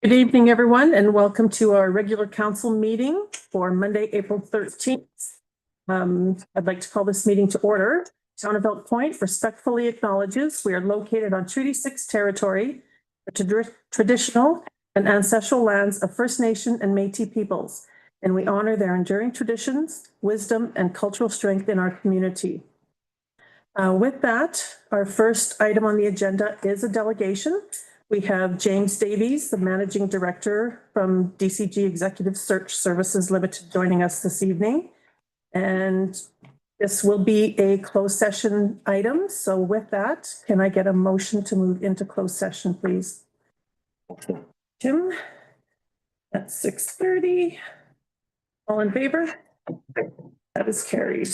Good evening, everyone, and welcome to our regular council meeting for Monday, April 13th. I'd like to call this meeting to order. Town of Elk Point respectfully acknowledges we are located on Treaty 6 territory, the traditional and ancestral lands of First Nation and Métis peoples, and we honor their enduring traditions, wisdom, and cultural strength in our community. With that, our first item on the agenda is a delegation. We have James Davies, the Managing Director from DCG Executive Search Services Limited, joining us this evening. And this will be a closed session item. So with that, can I get a motion to move into closed session, please? Tim, at 6:30. All in favor? That is carried.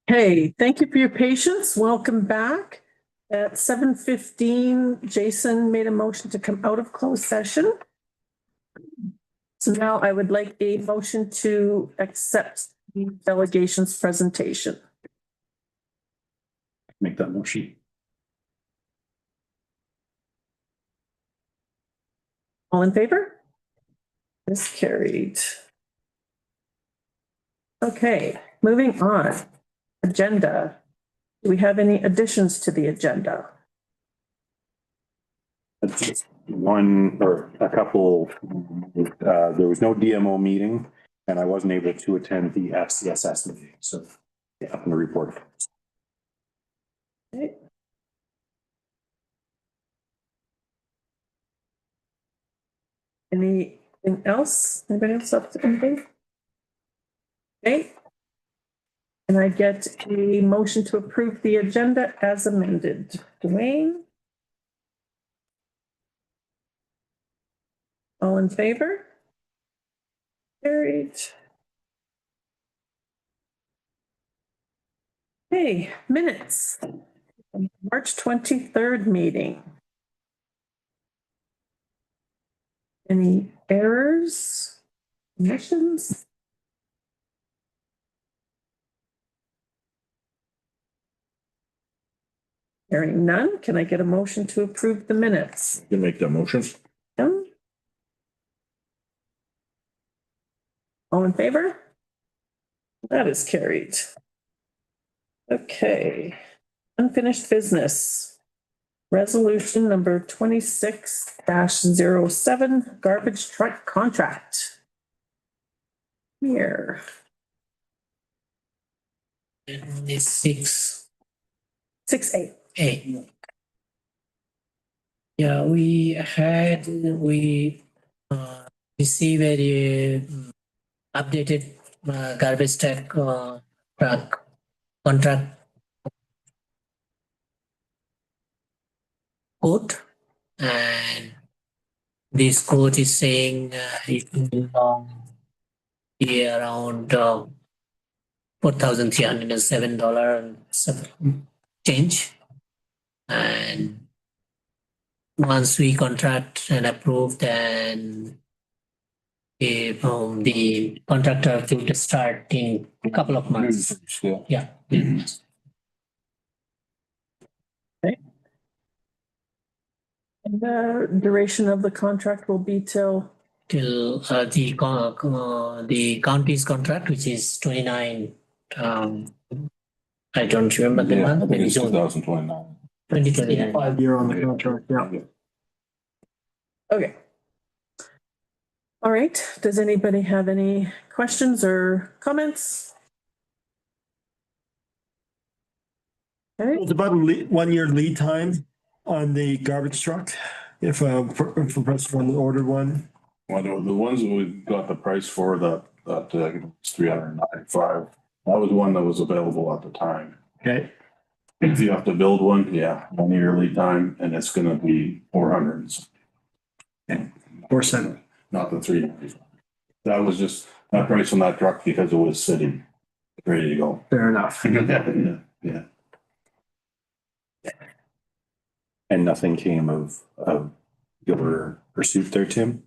Hey, thank you for your patience. Welcome back. At 7:15, Jason made a motion to come out of closed session. So now I would like a motion to accept the delegation's presentation. Make that motion. All in favor? This carried. Okay, moving on. Agenda. Do we have any additions to the agenda? Just one or a couple, there was no DMO meeting and I wasn't able to attend the FCSS meeting, so yeah, I'm gonna report. Okay. Anything else? Anybody else up to anything? Okay. Can I get a motion to approve the agenda as amended? Dwayne? All in favor? Carried. Okay, minutes. March 23rd meeting. Any errors? Omissions? Hearing none, can I get a motion to approve the minutes? You can make that motion. Tim? All in favor? That is carried. Okay, unfinished business. Resolution number 26-07, garbage truck contract. Here. And it's 6A. 6A. Yeah, we received a updated garbage truck contract quote, and this quote is saying it will be around $4,307 and some change. And once we contract and approve, then if the contractor will start in a couple of months. Yeah. And the duration of the contract will be till the county's contract, which is 29. I don't remember the month. Maybe It's 2029. 2029. 5-year on the contract, yeah. okay. All right, does anybody have any questions or comments? Okay, It's about a 1-year lead time on the garbage truck. If a person ordered one, Well, the ones that we got the price for that it's $395. That was one that was available at the time. okay, If you have to build one, yeah, 1-year lead time, and it's gonna be 400. or center. Not the 395. That was just that price on that truck because it was sitting ready to go. Fair enough. Yeah. And nothing came of your pursuit there, Tim?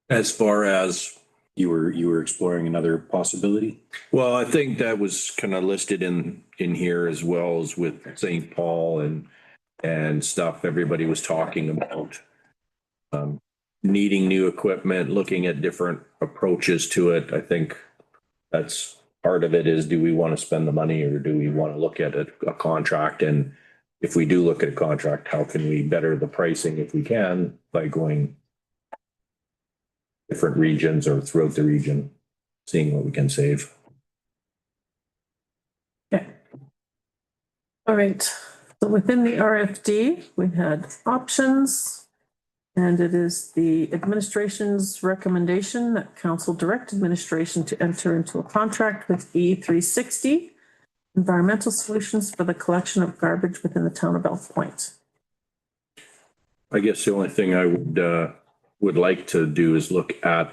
As far as, You were exploring another possibility? well, I think that was kind of listed in here as well as with St. Paul and stuff. Everybody was talking about needing new equipment, looking at different approaches to it. I think that's part of it is, do we want to spend the money or do we want to look at a contract? And if we do look at a contract, how can we better the pricing if we can by going different regions or throughout the region, seeing what we can save. okay. All right, so within the RFD, we had options. And it is the administration's recommendation that council direct administration to enter into a contract with E360 Environmental Solutions for the collection of garbage within the town of Elk Point. I guess the only thing I would like to do is look at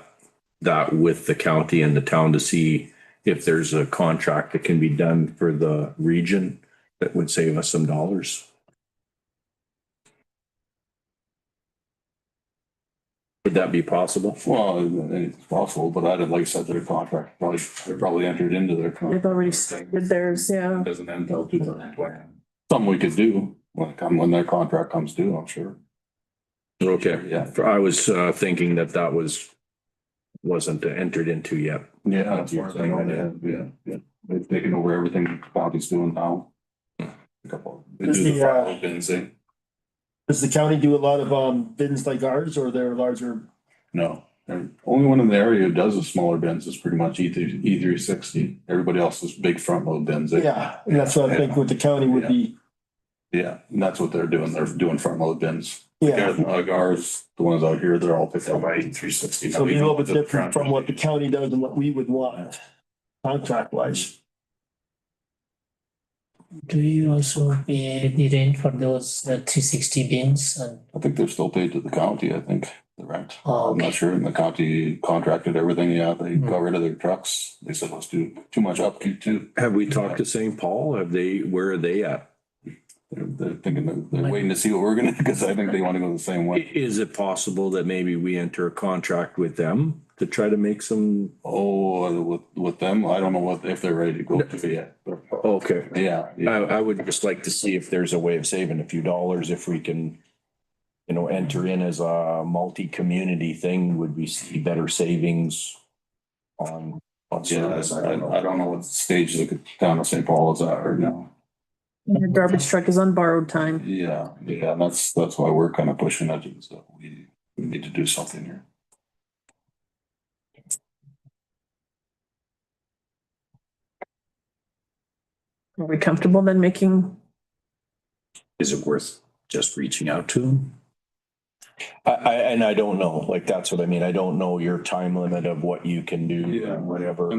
that with the county and the town to see if there's a contract that can be done for the region, that would save us some dollars. Would that be possible? Well, it's possible, but like I said, their contract, they probably entered into their contract. They've already started theirs, yeah. Doesn't end until 2020. Something we could do when their contract comes due, I'm sure. Okay, Yeah. I was thinking that wasn't entered into yet. Yeah, as far as I know, yeah. They've taken over everything the county's doing now. They Does do the the, final bins thing. Does the county do a lot of bins like ours, or they're larger? No, the only one in the area who does the smaller bins is pretty much E360. Everybody else is big front load bins. Yeah, and that's what I think with the county would be. Yeah, and that's what they're doing. They're doing front load bins. Yeah, Like ours, the ones out here, they're all picked up by E360. so it'd be a little bit different from what the county does and what we would want, contract wise. Do you also pay the rent for those 360 bins? And I think they're still paid to the county, I think, the rent. oh, I'm not okay. sure. And the county contracted everything. Yeah, they got rid of their trucks. They said, let's do too much upkeep too. Have we talked to St. Paul? Where are they at? They're thinking they're waiting to see what we're gonna, because I think they want to go the same way. Is it possible that maybe we enter a contract with them to try to make some? Oh, with them, I don't know if they're ready to go to it yet. Okay. Yeah, I would just like to see if there's a way of saving a few dollars, if we can, enter in as a multi-community thing, would we see better savings on yeah. service? I don't know what stage the town of St. Paul is at right now. Your garbage truck is on borrowed time. Yeah, and that's why we're kind of pushing it. So we need to do something here. Are we comfortable then making, Is it worth just reaching out to them? I don't know, like, that's what I mean. I don't know your time limit of what you can do, Yeah. whatever.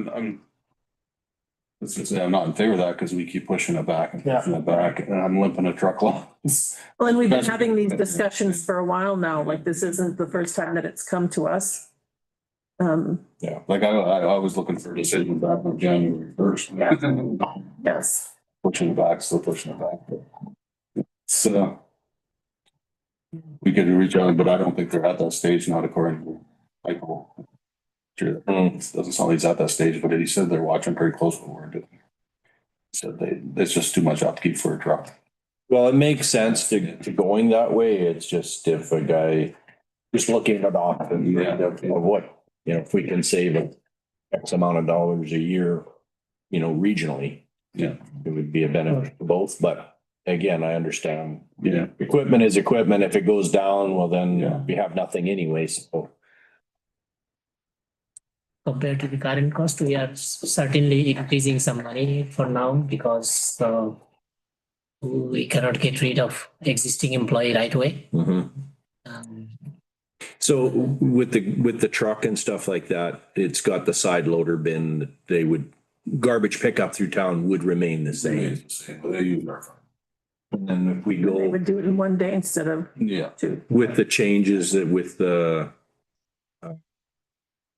Let's just say I'm not in favor of that because we keep pushing it back and pushing it back, and I'm limping a truck loss. well, and we've been having these discussions for a while now, like this isn't the first time that it's come to us. Like I was looking for a decision back on January 1st. Yes. Pushing it back, still pushing it back. So we could reach out, but I don't think they're at that stage, not according to Michael. Sure, it doesn't sound like he's at that stage, but he said they're watching pretty close what we're doing. He said it's just too much upkeep for a truck. Well, it makes sense to going that way. It's just if a guy just looking at options of what, if we can save X amount of dollars a year, regionally. Yeah. It would be a benefit to both, but again, I understand. Yeah. Equipment is equipment. If it goes down, well, Yeah. then we have nothing anyway, so. Compared to the current cost, we are certainly increasing some money for now because we cannot get rid of existing employee right away. So with the truck and stuff like that, it's got the side loader bin, garbage pickup through town would remain the same. They use our phone. And then if we They go would do it in one day instead of Yeah. two. with the changes that with the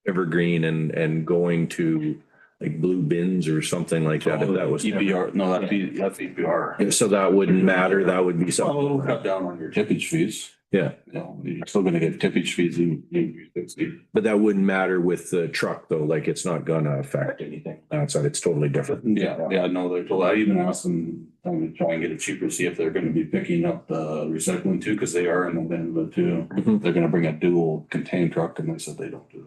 Evergreen and going to like blue bins or something like that, if that was. EPR, no, that's EPR. So that wouldn't matter, that would be So we'll something. cut down on your tippage fees. Yeah, You're still gonna get tippage fees in. but that wouldn't matter with the truck though, like it's not gonna affect anything. That's it's totally different. Yeah, no, I even asked them, I'm gonna try and get it cheaper, see if they're gonna be picking up the recycling too, because they are in November too. Mhm. They're gonna bring a dual contained truck, and they said they don't do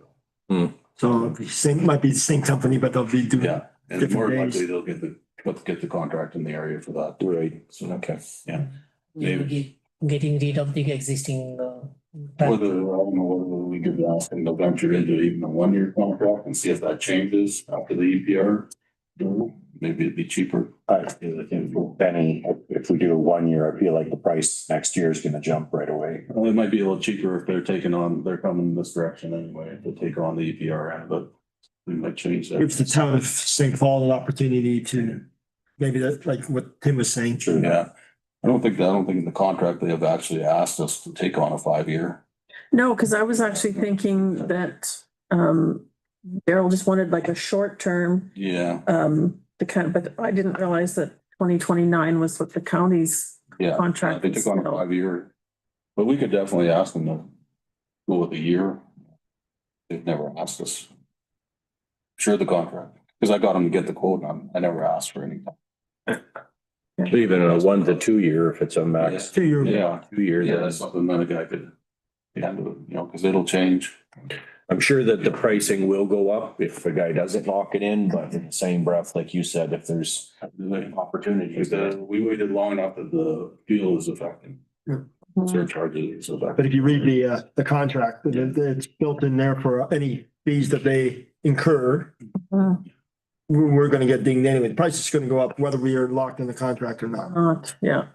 So might be the same company, but they'll be that. doing. Yeah, and Different more days. likely they'll get the contract in the area for that. Right, So, okay. Getting rid of the existing. whether, I don't know whether we could ask them to venture into even a 1-year contract and see if that changes after the EPR. Maybe it'd be cheaper. I think Benny, if we do a 1 year, I feel like the price next year is gonna jump right away. Well, it might be a little cheaper if they're coming this direction anyway, to take on the EPR end, but we might change that. Gives the town of St. Paul an opportunity to, maybe that, like what Tim was saying. Yeah, I don't think in the contract they have actually asked us to take on a 5-year. No, because I was actually thinking that Daryl just wanted like a short term, Yeah, the kind of, but I didn't realize that 2029 was what the county's yeah. contract They is took on a still. 5-year, but we could definitely ask them to go with a year. They've never asked us. Sure, the contract, because I got them to get the quote on, I never asked for anything. Even a 1 to 2 year, if it's a max 2 year. Yeah, 2 year, yeah, then that's something that a guy could handle, you know, because it'll change. I'm sure that the pricing will go up if the guy doesn't lock it in, but in the same breath, like you said, if there's opportunities there. We waited long enough that the fuel is affecting. Surcharges is But affecting. if you read the contract, it's built in there for any fees that they incur. Mm. We're gonna get dinged anyway. The price is gonna go up whether we are locked in the contract or not. Not, yeah.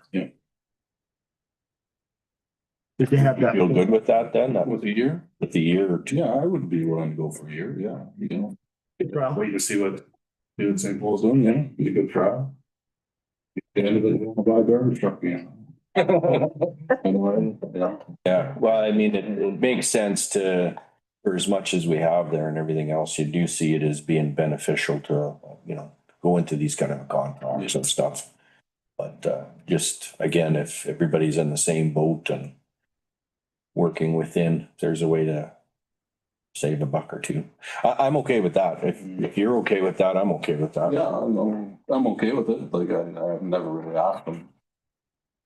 If they have that. Feel good with that then, that With a year? with the year or two? Yeah, I would be willing to go for a year, yeah, you know. Well, Wait to see what St. Paul's doing, yeah, be a good trial. The end of it, we'll buy a garbage truck, yeah. Yeah. Yeah, well, I mean, it makes sense to, for as much as we have there and everything else, you do see it as being beneficial to, you know, go into these kind of contracts and stuff. But just, again, if everybody's in the same boat and working within, if there's a way to save a buck or two. I'm okay with that. If you're okay with that, I'm okay with that. Yeah, I'm okay with it, like, I've never really asked them.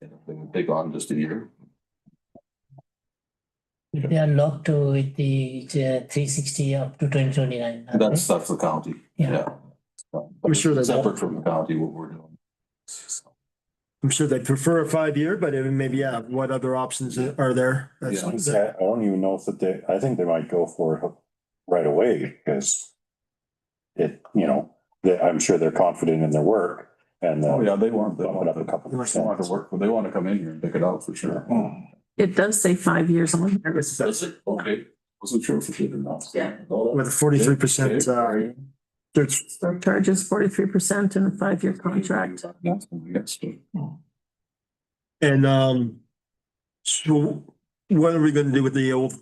If they would take on just a year. They are locked to with the 360 up to 2029. That's the county, Yeah. yeah. I'm sure they won't. Separate from the county, what we're doing. I'm sure they prefer a 5-year, but maybe, yeah, what other options are there? That's- Yeah. I don't even know if I think they might go for it right away because you know, I'm sure they're confident in their work and. Oh, yeah, they want Bump it up a couple They want percent. to work, but they want to come in here and pick it out for sure. It does say 5 years on there. Does it? Okay, wasn't sure if it did or not. Yeah. With a 43%, Surcharges 43% in a 5-year contract. and, so what are we gonna do with the old,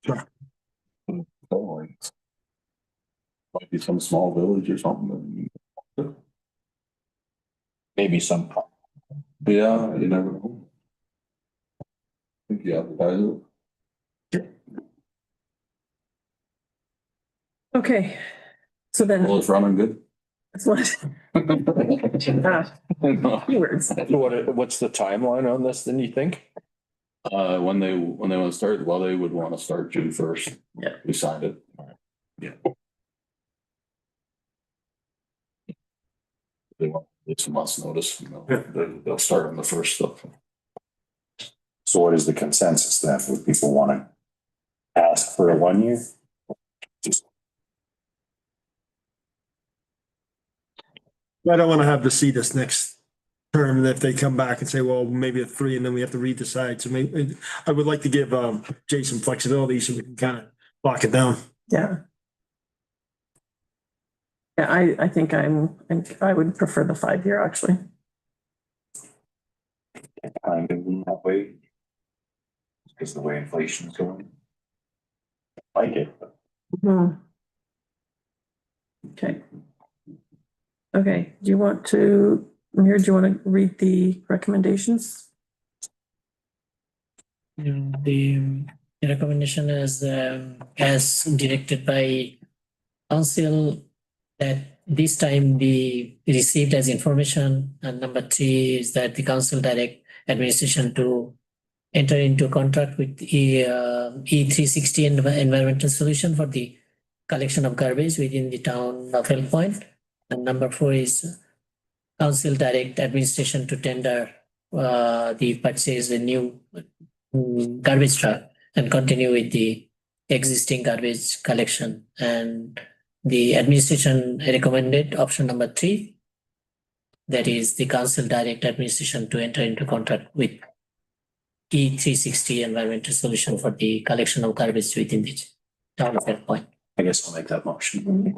truck? Might be some small village or something. Maybe some, Yeah, you never know. I think you advertise it. Okay, so then. Well, it's running good. That's what. Keywords. so what's the timeline on this, then you think? When they want to start, well, they would want to start June 1st. Yeah. We signed it. They want, it's a month's notice, you know, they'll start on the 1st stuff. So what is the consensus then? Would people want to ask for a 1 year? Just I don't wanna have to see this next term, and if they come back and say, well, maybe a 3, and then we have to redecide, so maybe, I would like to give, Jason flexibility so we can kind of lock it down. Yeah. Yeah, I think I would prefer the 5-year actually. kind of in that way. Because of the way inflation's going. Like it, but Hmm. Okay. Okay, do you want to, Amir, do you want to read the recommendations? The recommendation is as directed by council that this time be received as information. And number 3 is that the council direct administration to enter into a contract with E360 environmental solution for the collection of garbage within the town of Elk Point. And number 4 is council direct administration to tender the purchase a new garbage truck and continue with the existing garbage collection. And the administration recommended option number 3. That is the council direct administration to enter into contract with E360 environmental solution for the collection of garbage within the town of Elk Point. I guess I'll make that motion.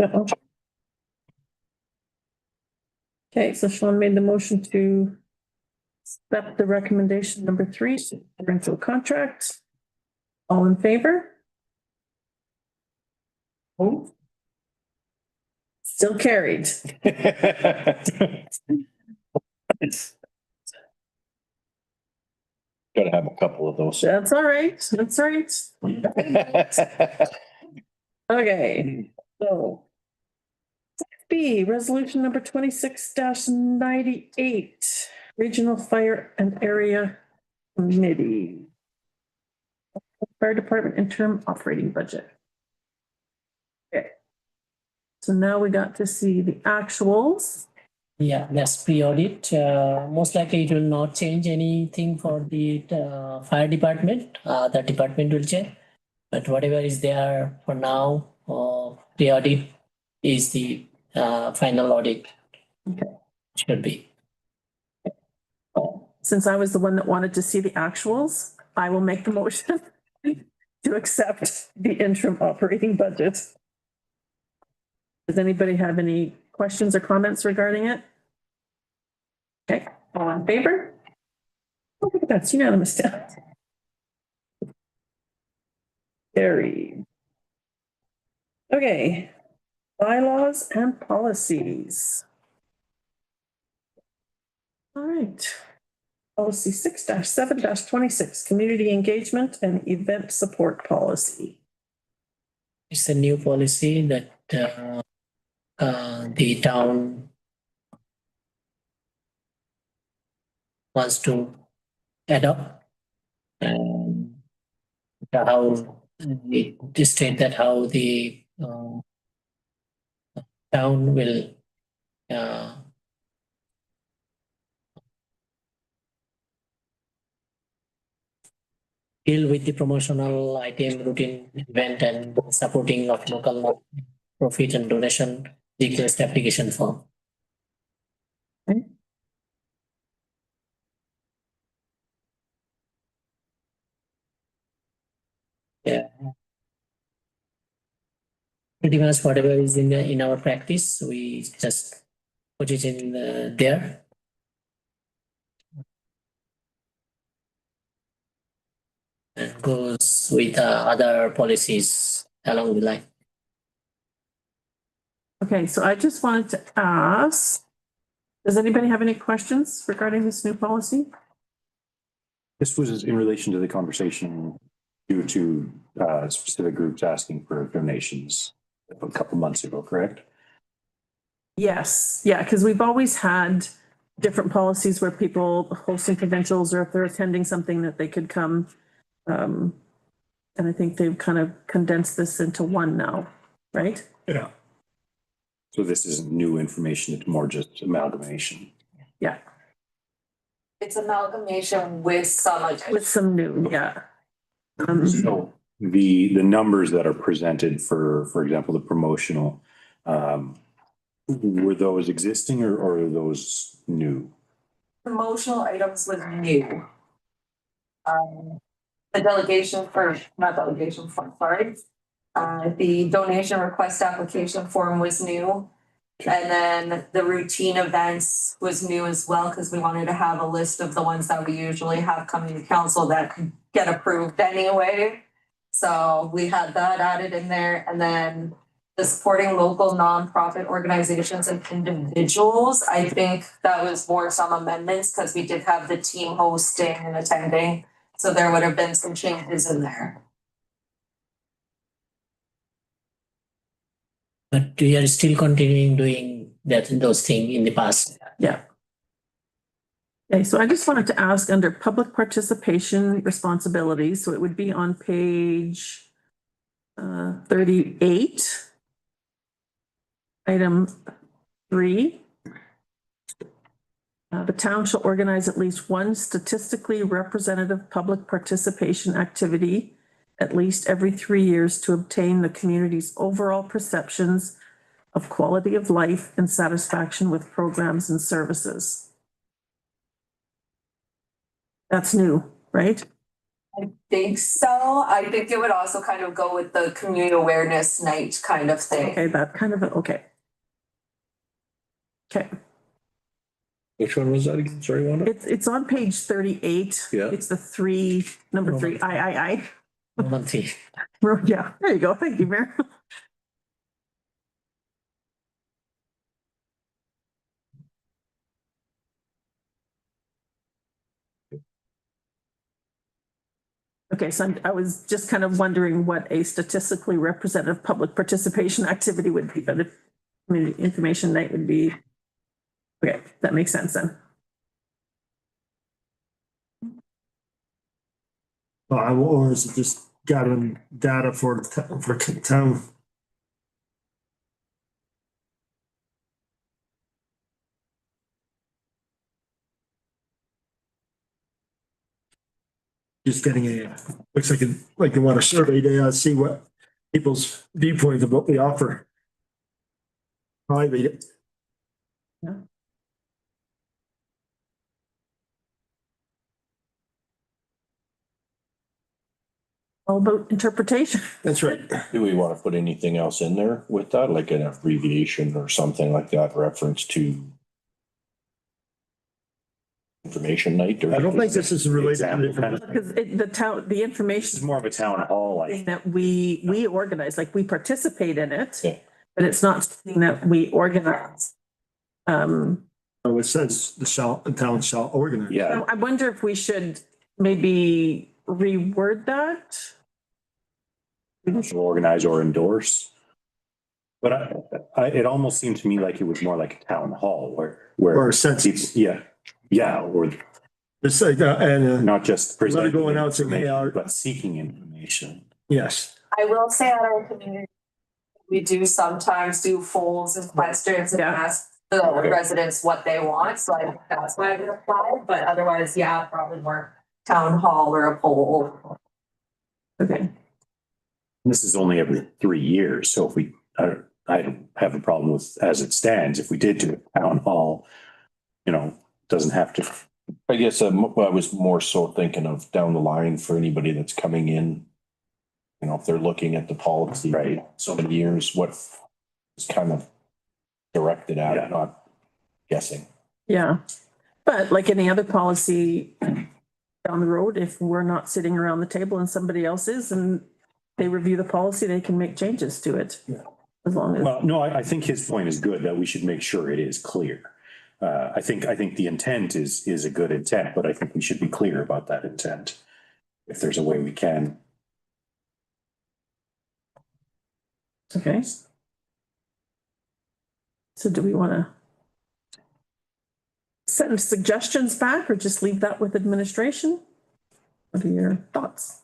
Okay, so Sean made the motion to accept the recommendation number 3, rental contract. All in favor? Oh. Still carried. Gotta have a couple of those. That's all right. That's all right. Okay, so. B, resolution number 26-98, Regional Fire and Area Committee. Fire Department interim operating budget. Okay. So now we got to see the actuals. Yeah, that's pre-audit. Most likely it will not change anything for the fire department. The department will change. But whatever is there for now, pre-audit is the final audit. Okay. Should be. Since I was the one that wanted to see the actuals, I will make the motion to accept the interim operating budget. Does anybody have any questions or comments regarding it? Okay, all in favor? Oh, look at that, it's unanimous. Carried. Okay, bylaws and policies. All right. Policy 6-7-26, community engagement and event support policy. It's a new policy that the town wants to adopt. And how it state that how the town will deal with the promotional item, routine event and supporting of local profit and donation request application form. Yeah. Pretty much whatever is in our practice, we just put it in there. And goes with other policies along the line. Okay, so I just wanted to ask, does anybody have any questions regarding this new policy? This was in relation to the conversation due to specific groups asking for donations a couple months ago, correct? Yes, yeah, because we've always had different policies where people hosting conventions or if they're attending something that they could come. And I think they've kind of condensed this into one now, right? Yeah. So this isn't new information, it's more just amalgamation. Yeah, It's amalgamation with some. with some new, yeah. So the numbers that are presented for example, the promotional, were those existing or are those new? Promotional items was new. The delegation for, not delegation form, sorry. The donation request application form was new. And then the routine events was new as well, because we wanted to have a list of the ones that we usually have coming to council that get approved anyway. So we had that added in there, and then the supporting local nonprofit organizations and individuals. I think that was more some amendments because we did have the team hosting and attending. So there would have been some changes in there. But we are still continuing doing those things in the past. Yeah. Okay, so I just wanted to ask under public participation responsibilities, so it would be on page 38. Item 3. The town shall organize at least one statistically representative public participation activity at least every 3 years to obtain the community's overall perceptions of quality of life and satisfaction with programs and services. That's new, right? I think so. I think it would also kind of go with the community awareness night kind of thing. Okay, that kind of, okay. Okay, Which one was that again? Sorry, Wanda? it's on page 38. Yeah. It's the number 3, I. Monthly. Yeah, there you go. Thank you, Mayor. Okay, so I was just kind of wondering what a statistically representative public participation activity would be, but if community information night would be. Okay, that makes sense then. Or is it just gathering data for town? Just getting looks like they want a survey to see what people's viewpoint of what we offer. I read it. All about interpretation. That's right. Do we want to put anything else in there with that, like an abbreviation or something like that, reference to information night? Or I don't think this is related to Example, kind of- Because the This information is more of a town hall, thing that we organize, like we participate in it, Yeah. but it's not something that we organize. Oh, it says the town shall organize. yeah. I wonder if we should maybe reword that. Organize or endorse. But it almost seemed to me like it was more like a town hall Or where a census. yeah, or It's like, not just presenting going out saying, hey, information, but seeking information. yes. I will say at our community, we do sometimes do polls and questions and Yeah. ask the residents what they want, so I think that's why I would apply, but otherwise, yeah, probably more town hall or a poll. Okay, This is only every 3 years, so if I don't have a problem with, as it stands, if we did do a town hall, doesn't have to. I guess I was more so thinking of down the line for anybody that's coming in. If they're looking at the policy, Right. so many years, what is kind of directed Yeah. at, not guessing. yeah. But like any other policy down the road, if we're not sitting around the table and somebody else is and they review the policy, they can make changes to it. Yeah. As long as, Well, no, I think his point is good, that we should make sure it is clear. I think the intent is a good intent, but I think we should be clear about that intent. If there's a way we can. okay. So do we want to send suggestions back or just leave that with administration? What are your thoughts?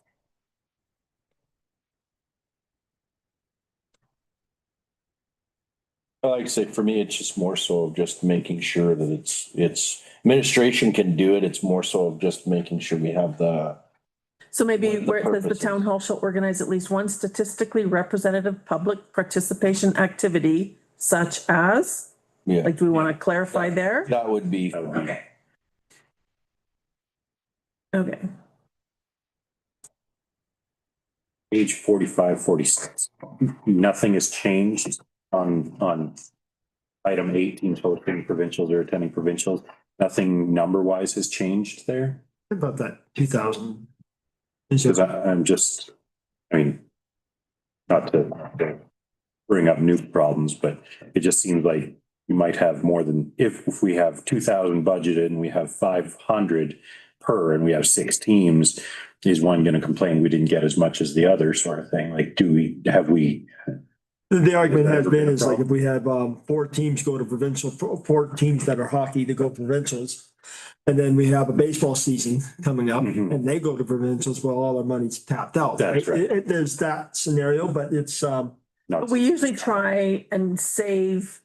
Like I say, for me, it's just more so of just making sure that it's administration can do it. It's more so of just making sure we have the. So maybe What the where it says the purpose town is. hall shall organize at least one statistically representative public participation activity such as, Yeah, like, do we want to clarify there? that would be. Okay. Page 45, 46. Nothing has changed on item 18, hosting provincials or attending provincials. Nothing number wise has changed there. About that 2,000. Because I'm just, not to bring up new problems, but it just seems like you might have more than, if we have 2,000 budgeted and we have 500 per and we have 6 teams, is one going to complain we didn't get as much as the other sort of thing? Like, have we? The argument has been is like if we have 4 teams go to provincial, 4 teams that are hockey to go provincials. And then we have a baseball season coming up Mhm. and they go to provincials, well, all our money's tapped out. That's right. There's that scenario, but it's, Not, But we usually try and save,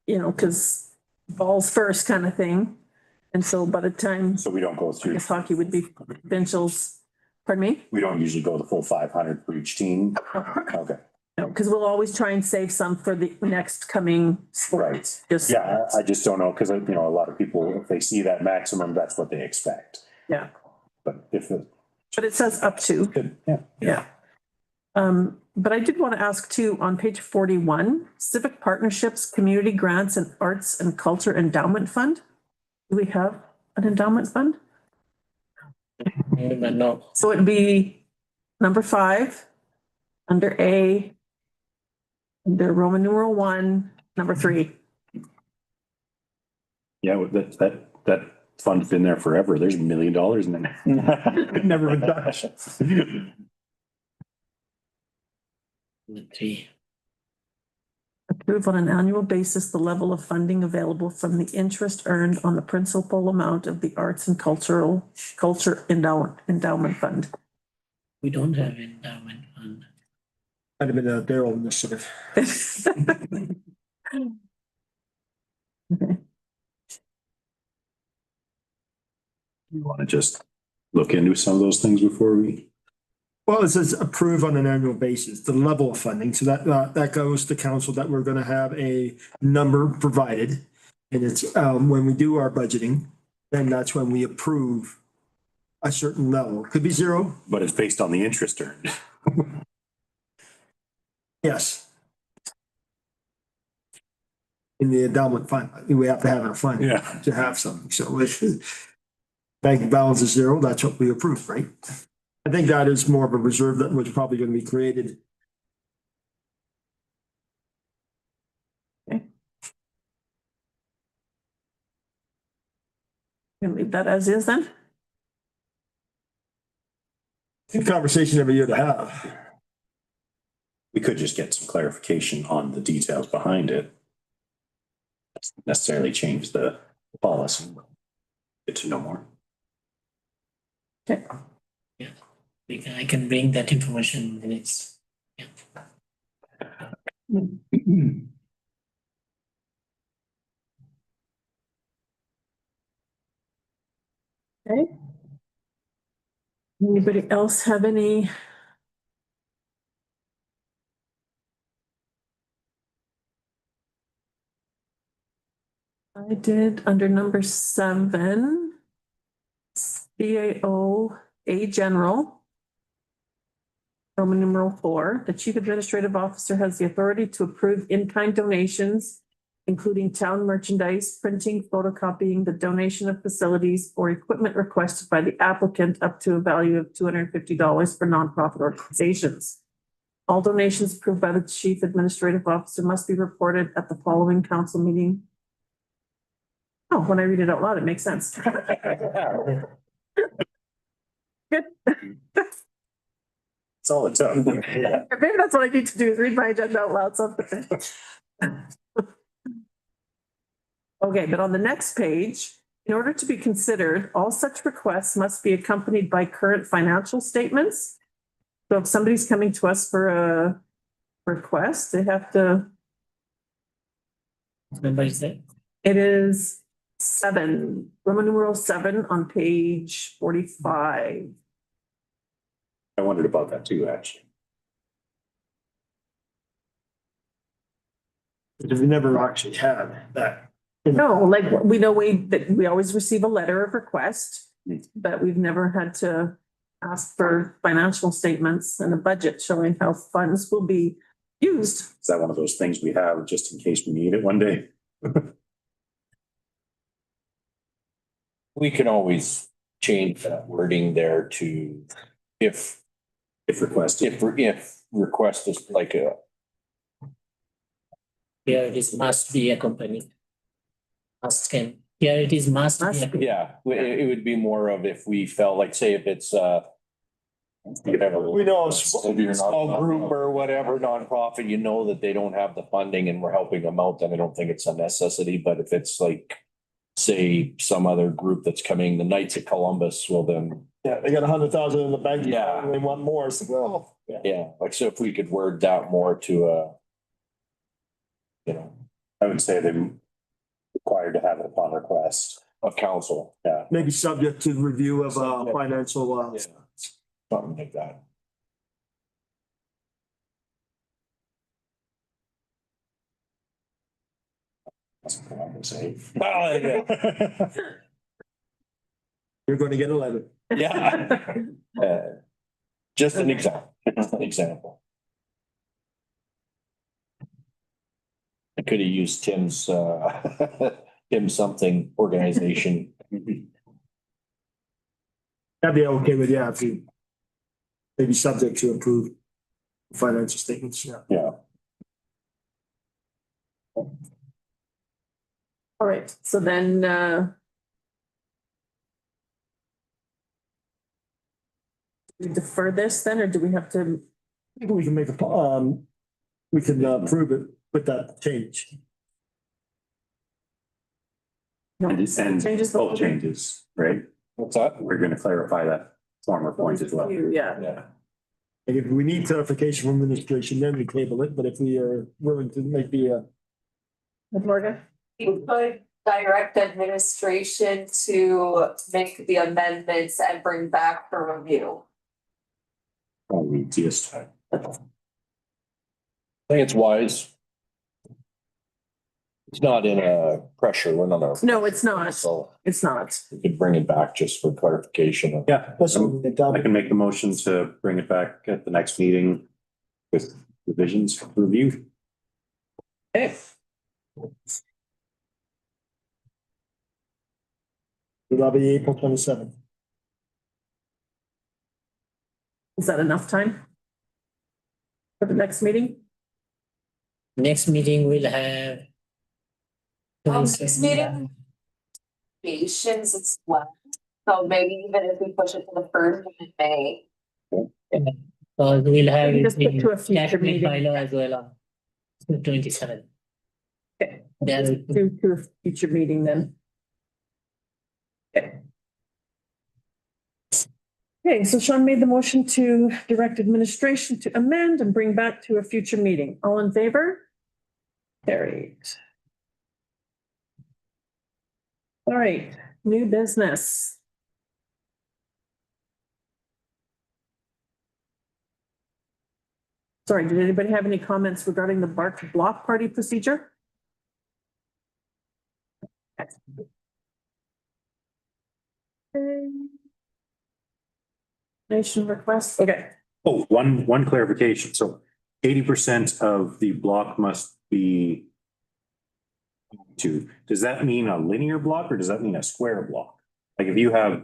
because balls first kind of thing. And so by the time, so we don't go I through, guess hockey would be provincials, pardon me? we don't usually go the full 500 for each team. Okay, No, because we'll always try and save some for the next coming sports. Just, yeah, I just don't know, because a lot of people, if they see that maximum, that's what they expect. Yeah. But if it, but it says up to. good, yeah. Yeah. But I did want to ask too, on page 41, civic partnerships, community grants and arts and culture endowment fund. Do we have an endowment fund? No, So it'd be number 5, under A, under Roman numeral 1, number 3. Yeah, that fund's been there forever. There's $1 million in it. Never been touched. Three. Approve on an annual basis the level of funding available from the interest earned on the principal amount of the Arts and Culture Endowment Fund. We don't have endowment fund. Might have been a Daryl initiative. You want to just look into some of those things before we? Well, it says approve on an annual basis, the level of funding. So that goes to council that we're gonna have a number provided. And it's, when we do our budgeting, then that's when we approve a certain level. Could be zero. But it's based on the interest earned. Yes. In the endowment fund, we have to have a fund. Yeah. To have something. So if bank balance is zero, that's what we approve, right? I think that is more of a reserve that was probably gonna be created. Can leave that as is then? Good conversation every year to have. We could just get some clarification on the details behind it. Doesn't necessarily change the policy. Good to know more. Okay. I can bring that information in its. Okay. Anybody else have any? I did under number 7. CAO A General. Roman numeral 4, the chief administrative officer has the authority to approve in-kind donations, including town merchandise, printing, photocopying, the donation of facilities or equipment requested by the applicant up to a value of $250 for nonprofit organizations. All donations approved by the chief administrative officer must be reported at the following council meeting. Oh, when I read it out loud, it makes sense. Good. That's all it took. Maybe that's what I need to do is read my agenda out loud something. Okay, but on the next page, in order to be considered, all such requests must be accompanied by current financial statements. So if somebody's coming to us for a request, they have to, Remember is that? it is 7, Roman numeral 7 on page 45. I wondered about that too, actually. Because we never actually had that. No, like we know that we always receive a letter of request, but we've never had to ask for financial statements and a budget showing how funds will be used. Is that one of those things we have just in case we need it one day? We can always change that wording there to if Requested. if request is like a, Here it is must be accompanied. Must can, here it is must be Must be. accompanied. yeah, it would be more of if we felt like, say if it's whatever. We know Maybe you're not small group or whatever, nonprofit, you know that they don't have the funding and we're helping them out, then I don't think it's a necessity, but if it's like, say, some other group that's coming, the Knights of Columbus, well then, Yeah, they got 100,000 in the bank. Yeah. And they want more. So, well, yeah. yeah, like, so if we could word that more to you know, I would say they're required to have it upon request. a council, Yeah. Maybe subject to review of financial, yeah, something like that. That's what I'm gonna say. you're going to get a letter. Yeah. Just an example, an example. I could have used Tim's, Tim something organization. That'd be okay with, yeah, if you maybe subject to approve financial statements, yeah. Yeah. All right, so then We defer this then, or do we have to? I think we can make we can approve it with that change. No, And changes the- both changes, right? What's that? We're gonna clarify that former point as well. Yeah, Yeah. And if we need clarification from administration, then we table it, but if we are willing to make the, Ms. Morgan? You could direct administration to make the amendments and bring back for review. Probably easiest. I think it's wise. It's not in a pressure, we're not a. No, it's not. So It's not. we could bring it back just for clarification. Yeah, that's what we done. I can make the motion to bring it back at the next meeting with revisions for review. Okay. That'll be April 27th. Is that enough time? For the next meeting? Next meeting we'll have. Next meeting? Patients as well. So maybe even if we push it to the first of May. So we'll have Maybe it just put in to a future cash meeting. bylaw as well on 27. Okay. There, To a future meeting then. Okay. Okay, so Sean made the motion to direct administration to amend and bring back to a future meeting. All in favor? Carried. All right, new business. Sorry, did anybody have any comments regarding the block party procedure? Nation request, okay. Oh, one clarification. So 80% of the block must be does that mean a linear block or does that mean a square block? Like if you have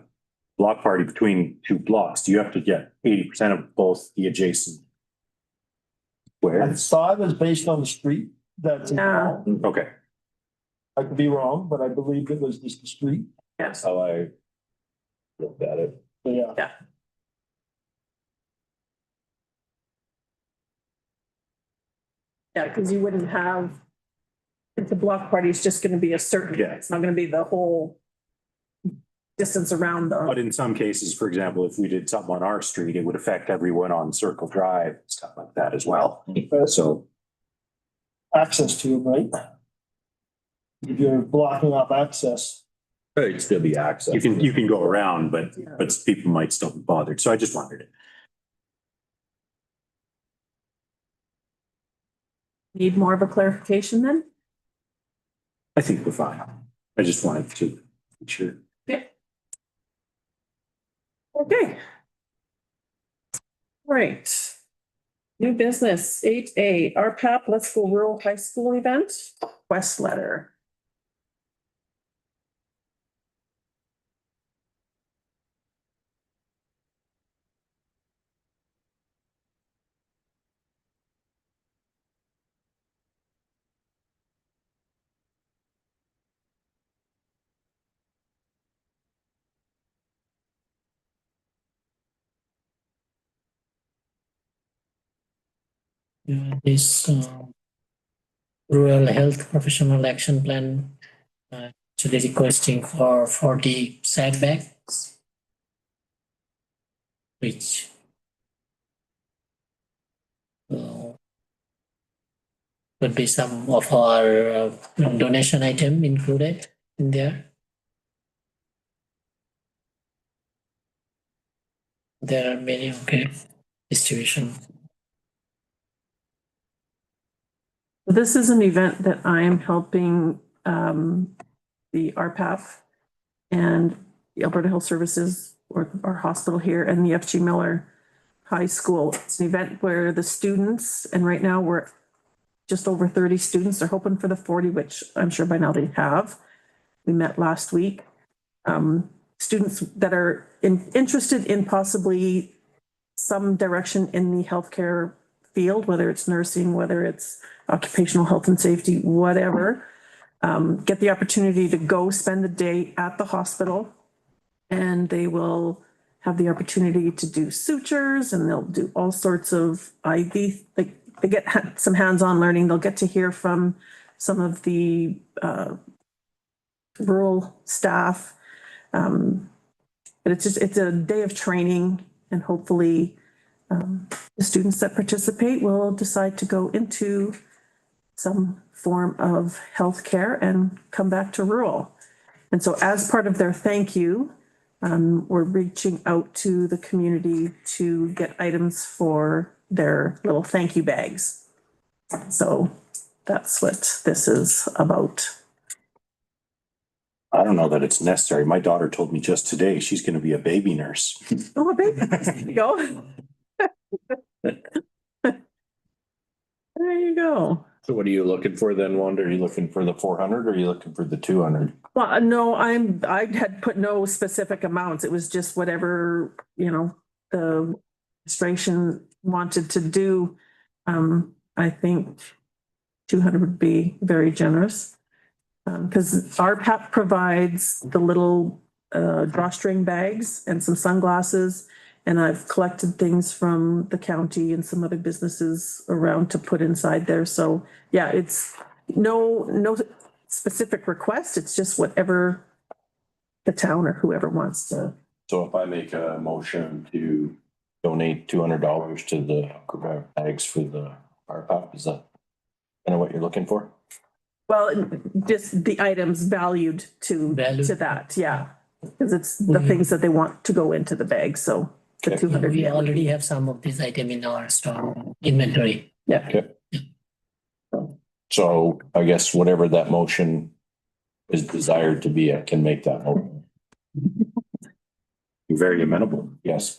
block party between two blocks, do you have to get 80% of both the adjacent I squares? thought it was based on the street that's Yeah. involved. Okay, I could be wrong, but I believe it was just the street. Yes. how I looked at it. So, yeah. Yeah, because you wouldn't have, if the block party is just gonna be a certain, Yeah. it's not gonna be the whole distance around but the, in some cases, for example, if we did something on our street, it would affect everyone on Circle Drive, stuff like that as well. So Access to them, right? If you're blocking off access. It'd still be access. you can go around, but Yeah. people might still be bothered. So I just wondered. need more of a clarification then? I think we're fine. I just wanted to make sure. Okay. All right. New business, 8A, RPAP, Let's Go Rural High School event, request letter. this rural health professional action plan, actually requesting for 40 setbacks, which would be some of our donation item included in there. There are many, okay, distribution. This is an event that I am helping the RPAF and the Alberta Health Services, or our hospital here, and the FG Miller High School. It's an event where the students, and right now we're just over 30 students, they're hoping for the 40, which I'm sure by now they have. We met last week. Students that are interested in possibly some direction in the healthcare field, whether it's nursing, whether it's occupational health and safety, whatever, get the opportunity to go spend the day at the hospital, and they will have the opportunity to do sutures, and they'll do all sorts of IV. They get some hands-on learning. They'll get to hear from some of the rural staff. But it's a day of training, and hopefully the students that participate will decide to go into some form of healthcare and come back to rural. And so as part of their thank you, we're reaching out to the community to get items for their little thank you bags. So that's what this is about. I don't know that it's necessary. My daughter told me just today she's going to be a baby nurse. Oh, baby, there you go. There you go. So what are you looking for then, Wanda? Are you looking for the 400 or are you looking for the 200? Well, no, I had put no specific amounts. It was just whatever, the administration wanted to do. I think 200 would be very generous. Because RPAP provides the little drawstring bags and some sunglasses. And I've collected things from the county and some other businesses around to put inside there. So yeah, it's no specific request. It's just whatever the town or whoever wants to. So if I make a motion to donate $200 to the bags for the RPAP, is that kind of what you're looking for? Well, just the items valued to that, yeah. Because it's the things that they want to go into the bag, so the Okay. 200. We already have some of these items in our store inventory. Yeah. Okay. So I guess whatever that motion is desired to be, I can make that motion. You're very amenable. Yes.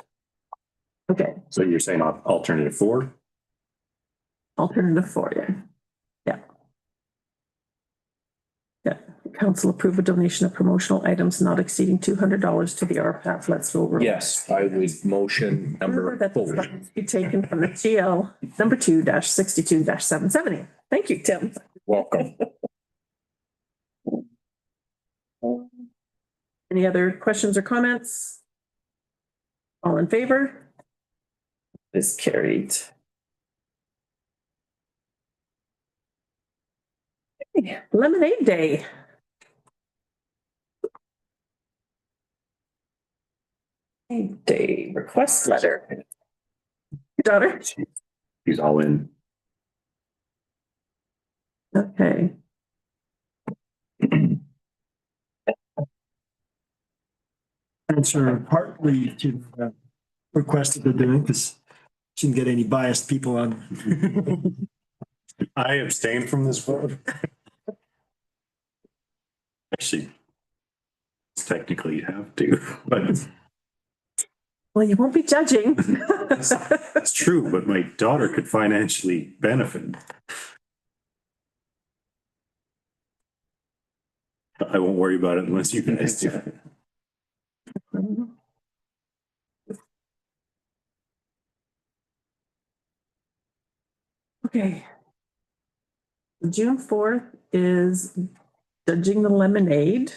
Okay, So you're saying alternative 4? alternative 4, yeah. Yeah. Yeah, council approve a donation of promotional items not exceeding $200 to the RPAP Let's Go Rural. Yes, I would motion number That the 4. funds be taken from the GL number 2-62-770. Thank you, Tim. Welcome. Any other questions or comments? All in favor? Is carried. Lemonade Day. Day request letter. Your daughter? He's all in. Okay. Answer partly to the request that they're doing, because shouldn't get any biased people on. I abstain from this vote. Actually, technically you have to, but Well, you won't be judging. that's true, but my daughter could financially benefit. I won't worry about it unless you guys do. Okay. June 4th is judging the lemonade.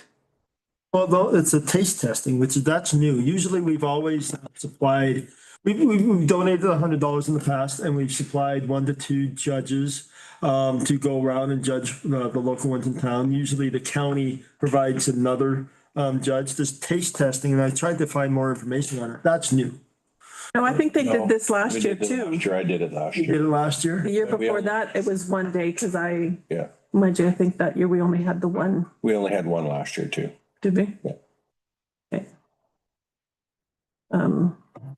Although it's a taste testing, that's new. Usually we've always supplied, we've donated $100 in the past, and we've supplied 1 to 2 judges to go around and judge the local ones in town. Usually the county provides another judge. This taste testing, and I tried to find more information on it. That's new. No, I think they No, did this last We year did it too. last year. I did it last You did year. it last year? The year Yeah, we before have- that, it was one day, because Yeah. mind you, I think that year we only had the one, We only had one last year too. did we? Yeah. Okay.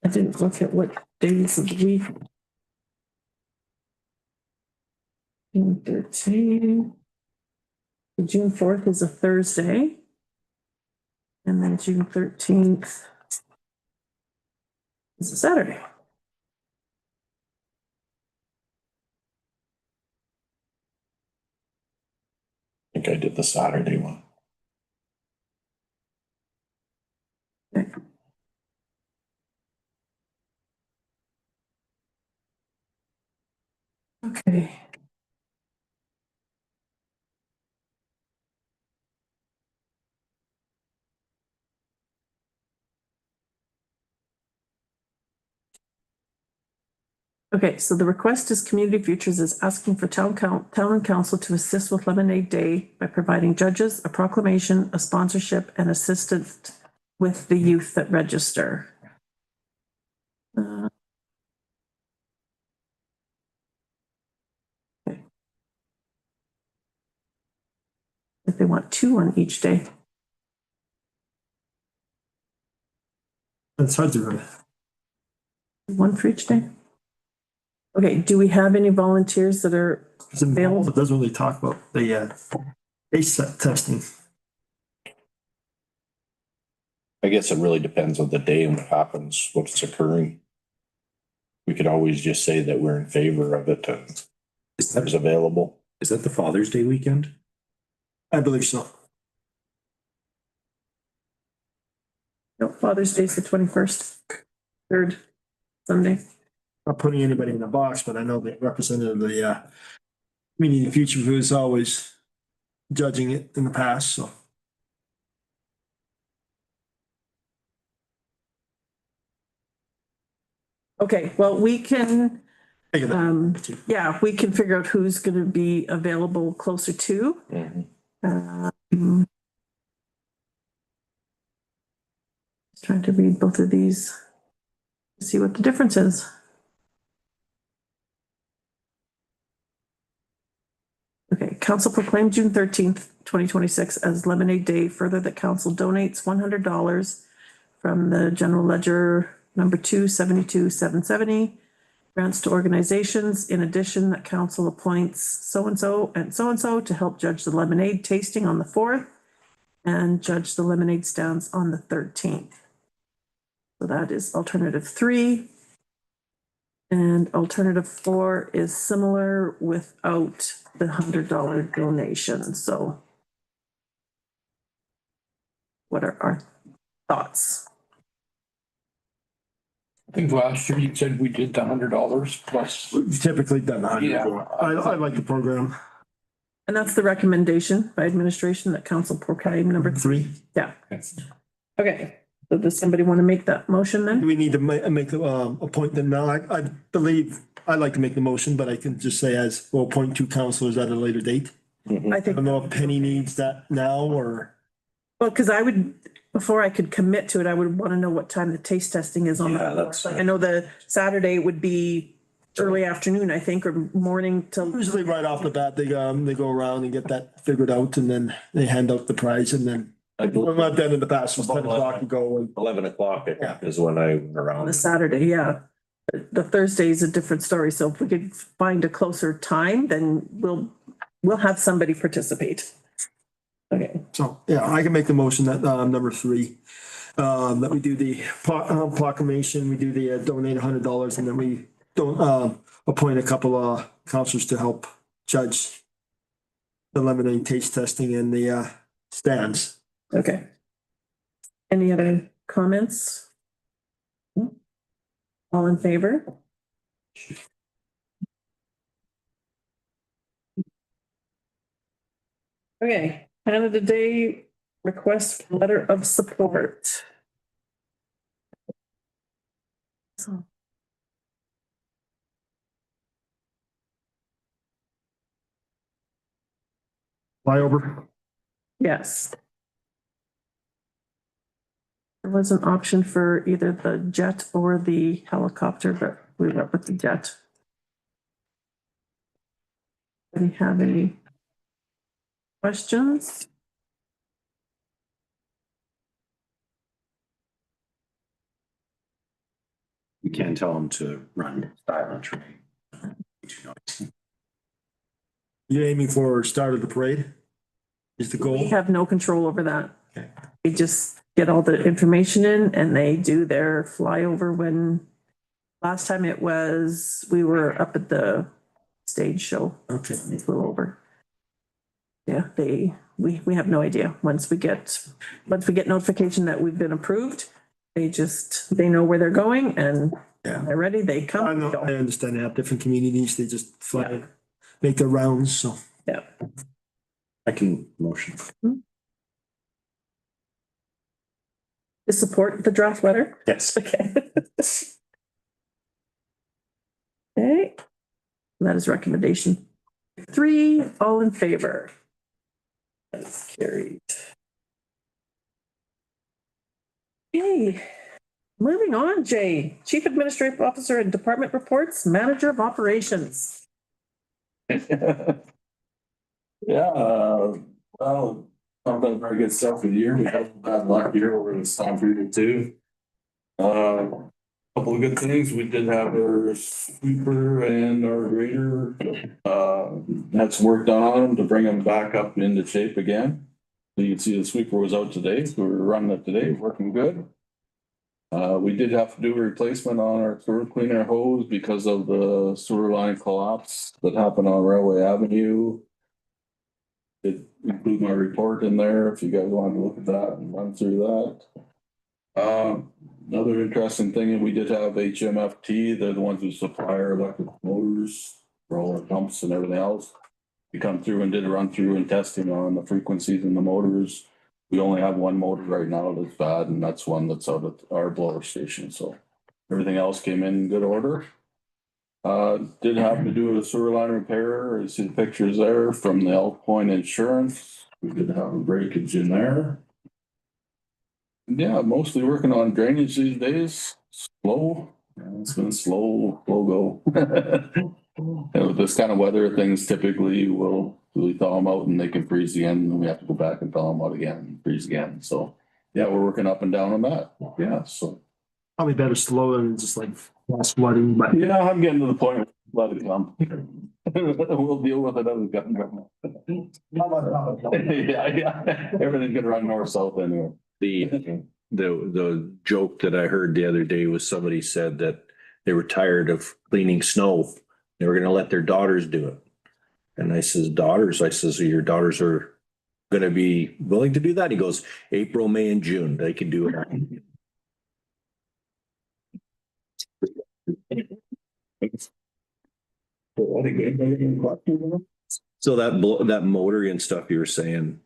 I didn't look at what days of the week. June 13. June 4th is a Thursday. And then June 13th is a Saturday. I think I did the Saturday one. Okay. Okay, so the request is Community Futures is asking for town and council to assist with Lemonade Day by providing judges a proclamation, a sponsorship, and assistance with the youth that register. Okay. If they want 2 on each day. It's hard to remember. 1 for each day? Okay, do we have any volunteers that are It's involved, it doesn't really talk about the base testing. I guess it really depends on the day and what happens, what's occurring. We could always just say that we're in favor of it and Is it's that, available. is that the Father's Day weekend? I believe so. No, Father's Day's the 21st, 3rd Sunday. Not putting anybody in the box, but I know the representative of the Community Future who is always judging it in the past, so. Okay, well, we can, Figure that. yeah, we can figure out who's gonna be available closer to. Just trying to read both of these, see what the difference is. Okay, council proclaimed June 13th, 2026 as Lemonade Day. Further, that council donates $100 from the general ledger number 272,770 grants to organizations. In addition, that council appoints so-and-so and so-and-so to help judge the lemonade tasting on the 4th and judge the lemonade stands on the 13th. So that is alternative 3. And alternative 4 is similar without the $100 donation. So what are our thoughts? I think last year you said we did the $100 plus. We've typically done that. Yeah. I like the program. And that's the recommendation by administration that council proclaim number 3. 3. Yeah. Okay. So does somebody want to make that motion Do then? we need to make a point then now? I believe I'd like to make the motion, but I can just say as we'll appoint 2 councilors at a later date. I I think, don't know if Penny needs that now or. well, because I would, before I could commit to it, I would want to know what time the taste testing is on. Yeah, the that's- Like, I know the Saturday would be early afternoon, I think, or morning till. Usually right off the bat, they go around and get that figured out and then they hand out the prize and then. Well, I've done in the past, it was 10 o'clock to go and. 11 o'clock I think is when I On around. the Saturday, yeah. The Thursday is a different story. So if we could find a closer time, then we'll have somebody participate. Okay, So, yeah, I can make the motion that, number 3, that we do the proclamation, we do the donate $100 and then we don't, appoint a couple of counselors to help judge the lemonade taste testing and the, stands. okay. Any other comments? All in favor? Okay, Canada Day request for letter of support. So, Flyover. yes. There was an option for either the jet or the helicopter, but we went with the jet. Do we have any questions? We can't tell them to run silent, right? You're aiming for start of the parade? Is the We goal? have no control over that. Okay. They just get all the information in and they do their flyover when, last time it was, we were up at the stage show. Okay. They flew over. Yeah, we have no idea. Once we get notification that we've been approved, they know where they're going and Yeah. they're ready, they I come. know, go. I understand they have different communities, they just fly, make their rounds, so. Yeah. I can motion. To support the draft letter? Yes. Okay. Okay. That is recommendation 3. All in favor? That's carried. Okay, moving on, Jay, Chief Administrative Officer and Department Reports, Manager of Operations. Yeah, well, I've done very good stuff for the year. We had a bad luck year over this time period too. Couple of good things. We did have our sweeper and our grader. Had some work done on them to bring them back up into shape again. So you can see the sweeper was out today. So we're running it today, working good. We did have to do a replacement on our sewer cleaner hose because of the sewer line collapse that happened on Railway Avenue. It include my report in there if you guys want to look at that and run through that. Another interesting thing, we did have HMFT, they're the ones who supply our electric motors for all our pumps and everything else. We come through and did a run through and testing on the frequencies in the motors. We only have one motor right now that's bad, and that's one that's out at our blower station, so everything else came in good order. Did have to do a sewer line repair. You see the pictures there from the Elk Point Insurance. We did have a breakage in there. Yeah, mostly working on drainage these days. Slow. Yeah, it's been slow go. And with this kind of weather, things typically will really thaw them out and they can freeze again, and we have to go back and thaw them out again and freeze again. So yeah, we're working up and down on that. Yeah, so. Probably better slow than just like fast flooding, but Yeah, I'm getting to the point, let it come. We'll deal with it as it comes. Yeah, everything's gonna run north-south anyway. The joke that I heard the other day was somebody said that they were tired of cleaning snow. They were gonna let their daughters do it. And I says, daughters? I says, your daughters are gonna be willing to do that? He goes, April, May, and June, they can do it. So that motor and stuff you were saying,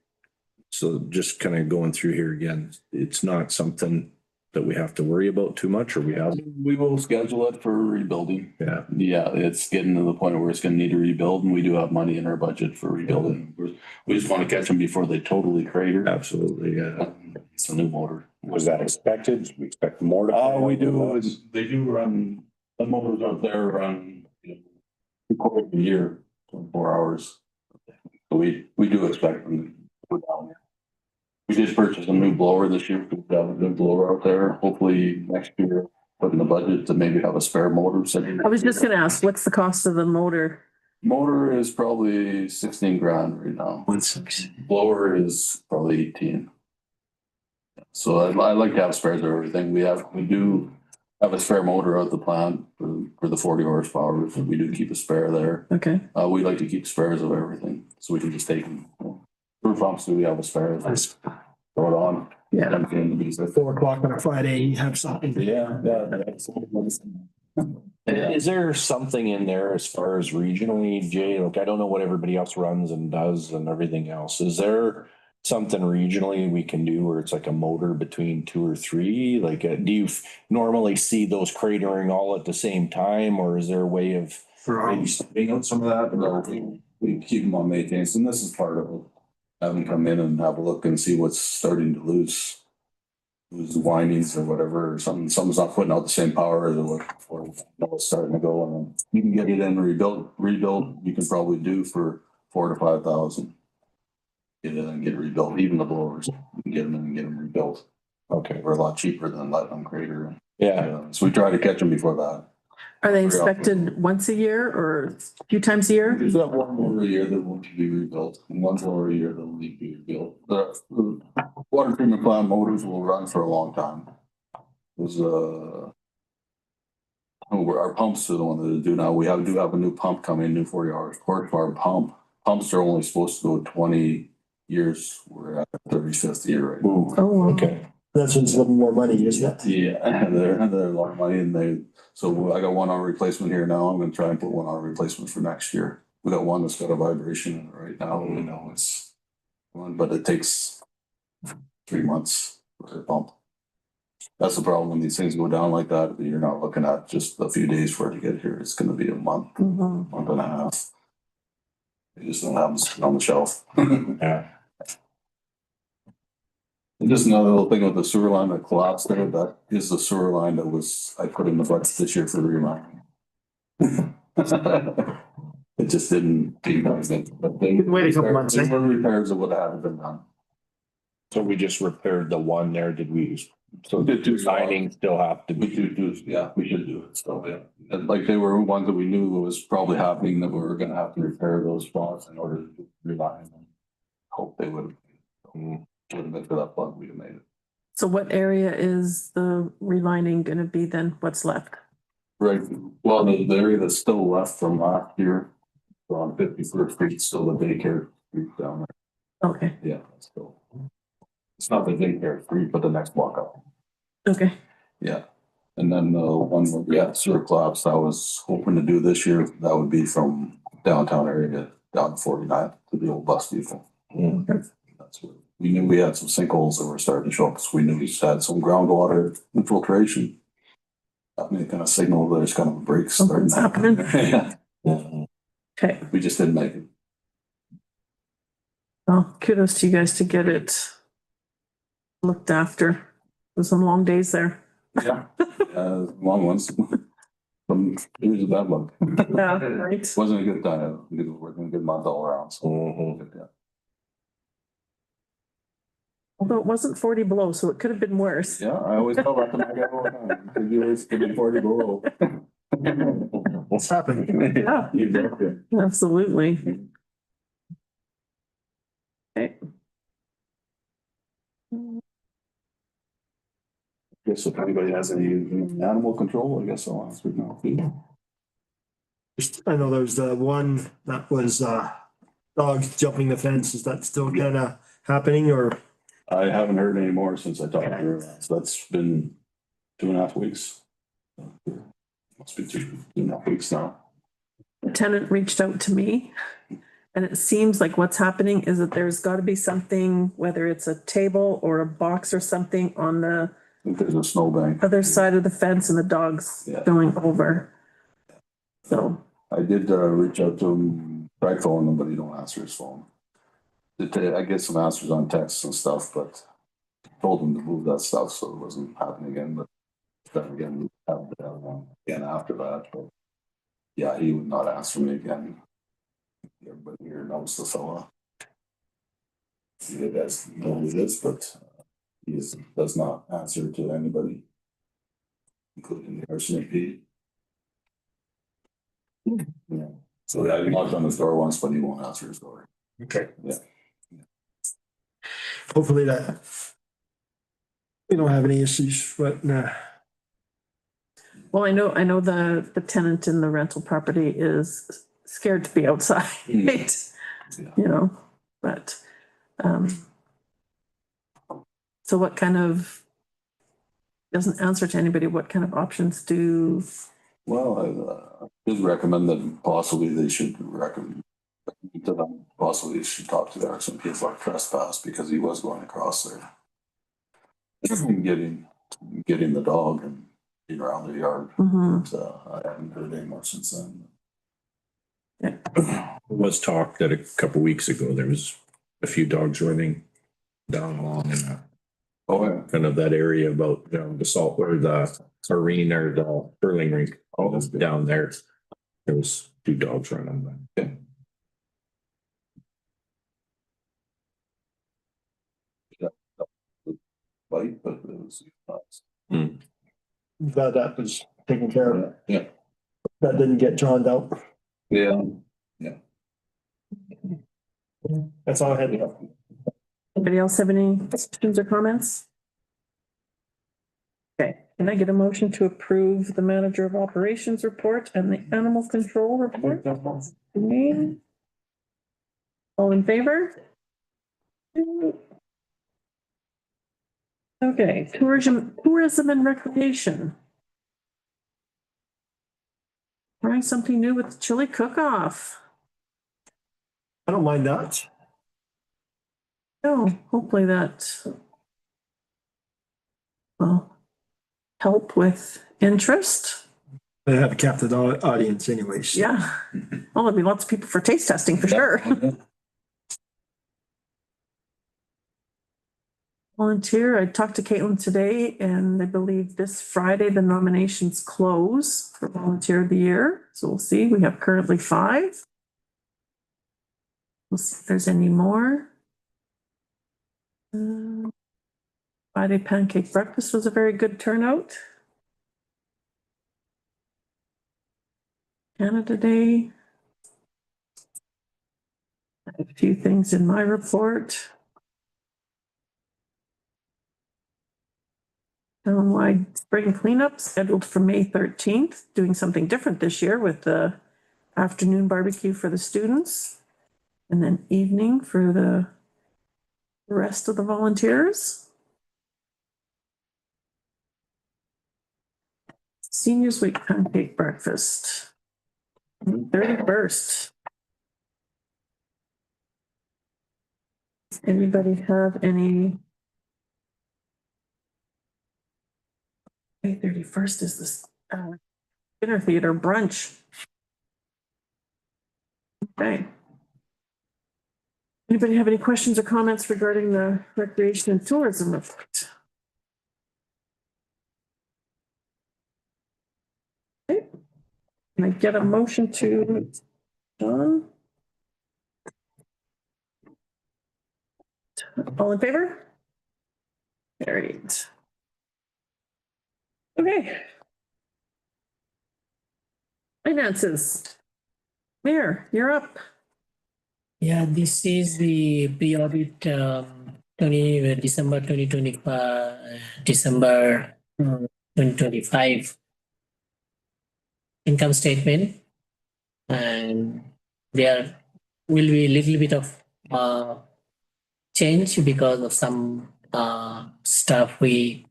so just kind of going through here again, it's not something that we have to worry about too much, or we have? We will schedule it for rebuilding. Yeah. Yeah, it's getting to the point where it's gonna need to rebuild, and we do have money in our budget for rebuilding. We just want to catch them before they totally crater. Absolutely, yeah. It's a new motor. Was that expected? We expect more to. We do, they do run, the motors out there run, quarter of a year, 24 hours. So we do expect them to go down there. We did purchase a new blower this year. We have a good blower out there. Hopefully next year, put in the budget to maybe have a spare motor sitting. I was just gonna ask, what's the cost of the motor? Motor is probably 16 grand right now. Blower is probably 18. So I like to have spares of everything. We do have a spare motor out the plant for the 40 horsepower. So we do keep a spare there. Okay, We like to keep spares of everything, so we can just take them. For pumps, do we have a spare? Nice. Throw it on. yeah. At 4 o'clock on a Friday, you have something. Yeah. Is there something in there as far as regionally, Jay? Like, I don't know what everybody else runs and does and everything else. Is there something regionally we can do where it's like a motor between 2 or 3? Like, do you normally see those cratering all at the same time, or is there a way of Maybe stepping out some of that, but we keep them on maintenance, and this is part of it. Have them come in and have a look and see what's starting to lose the windings or whatever, or something's not putting out the same power as it was before. It's starting to go, and then you can get it in rebuild you can probably do for 4,000 to 5,000. Get it in and get it rebuilt, even the blowers, you can get them in and get them rebuilt. Okay. We're a lot cheaper than letting them crater. Yeah. So we try to catch them before that. Are they inspected once a year or a few times a year? There's that one over a year that will need to be rebuilt, and one's over a year that will need to be rebuilt. The water treatment plant motors will run for a long time. There's our pumps are the one that do now. We do have a new pump coming, new 40 horsepower pump. Pumps are only supposed to go 20 years. We're at the 35th year right now. Oh, wow. Okay. That's just a little more money, isn't it? Yeah, they're a lot of money, and so I got one on replacement here now. I'm gonna try and put one on replacement for next year. We got one that's got a vibration in it right now. We know it's one, but it takes 3 months for the pump. That's the problem when these things go down like that. You're not looking at just a few days for it to get here. It's gonna be a month, Mhm. month and a half. You just don't have them sitting on the shelf. Yeah. And just another little thing with the sewer line that collapsed there, that is the sewer line that I put in the budget this year for relining. It just didn't. Wait a couple months, eh? There were repairs that would have been done. So we just repaired the one there, did we? So We did do siding still have to We be, do, yeah, we should do it, so, yeah. And like they were ones that we knew was probably happening, that we were gonna have to repair those spots in order to rely on them. Hope they would have been for that plug, we'd have made it. So what area is the relining gonna be then? What's left? Right, well, the area that's still left from last year, on 51st Street, still the daycare street down Okay, there, yeah, that's still. It's not the daycare street, but the next block up. okay. Yeah, and then the one where we had sewer collapse, I was hoping to do this year, that would be from downtown area down to 49 to the old bus depot. That's what, we knew we had some sinkholes that were starting to show up, so we knew we just had some groundwater infiltration. That may kind of signal there's kind of a break starting. Something's happening. Yeah, Okay, we just didn't make it. well, kudos to you guys to get it looked after. There's some long days there. Yeah. Long ones. It was a bad luck. Yeah, right. Wasn't a good time, we were working a good month all around, so. Yeah. Although it wasn't 40 below, so it could have been worse. Yeah, I always tell that to my guy all the time. Could be worse, could be 40 below. What's happening? Yeah, You betcha. absolutely. Okay. Guess if anybody has any animal control, I guess I'll answer now. I know there's the one that was, dogs jumping the fence. Is that still kind of happening or? I haven't heard any more since I talked to her. So that's been 2.5 weeks. Must be 2.5 weeks now. The tenant reached out to me. And it seems like what's happening is that there's got to be something, whether it's a table or a box or something on the I think there's a snowbank. other side of the fence and the dog's Yeah. going over. So, I did reach out to him, tried calling him, but he don't answer his phone. I get some answers on texts and stuff, but told him to move that stuff so it wasn't happening again, but then again, we happened to have one again after that, but yeah, he would not answer me again. Everybody here knows the fella. You guys know who he is, but he does not answer to anybody, including the RCMP. Yeah, so I knocked on his door once, but he won't answer his door. Okay. Yeah. Hopefully that we don't have any issues, but well, I know the tenant in the rental property is scared to be outside, Yeah. you know, but, so what kind of, doesn't answer to anybody, what kind of options do, Well, I did recommend that possibly they should recommend to them, possibly they should talk to the RCMP about trespass because he was going across there. Getting the dog and being around the yard. Mhm. But, I haven't heard any more since then. There was talk that a couple weeks ago, there was a few dogs running down along in that, Oh, yeah. kind of that area about, the salt or the arena or the curling rink. Oh, that's good. Down there. There was 2 dogs running. Yeah. Bite, but it was nuts. glad that was taken care of. Yeah. That didn't get drawn out. Yeah. That's all I had. anybody else have any questions or comments? Okay, can I get a motion to approve the manager of operations report and the animal control report? Me? All in favor? Okay, tourism and recreation. Trying something new with the chili cook-off. I don't mind that. Oh, hopefully that. Well, help with interest. They have a captive audience anyways. Yeah. Well, there'll be lots of people for taste testing for sure. Volunteer, I talked to Caitlin today and I believe this Friday the nominations close for Volunteer of the Year. So we'll see. We have currently 5. We'll see if there's any more. Friday pancake breakfast was a very good turnout. Canada Day. I have a few things in my report. Townwide spring cleanup scheduled for May 13th, doing something different this year with the afternoon barbecue for the students and then evening for the rest of the volunteers. Seniors Week pancake breakfast, 31st. Anybody have any? May 31st is this dinner theater brunch. Okay. Anybody have any questions or comments regarding the recreation and tourism report? Okay. Can I get a motion to John? All in favor? Carried. Okay. Finances. Mayor, you're up. Yeah, this is the pre-audit December 2025, December 2025 income statement. And there will be a little bit of change because of some stuff we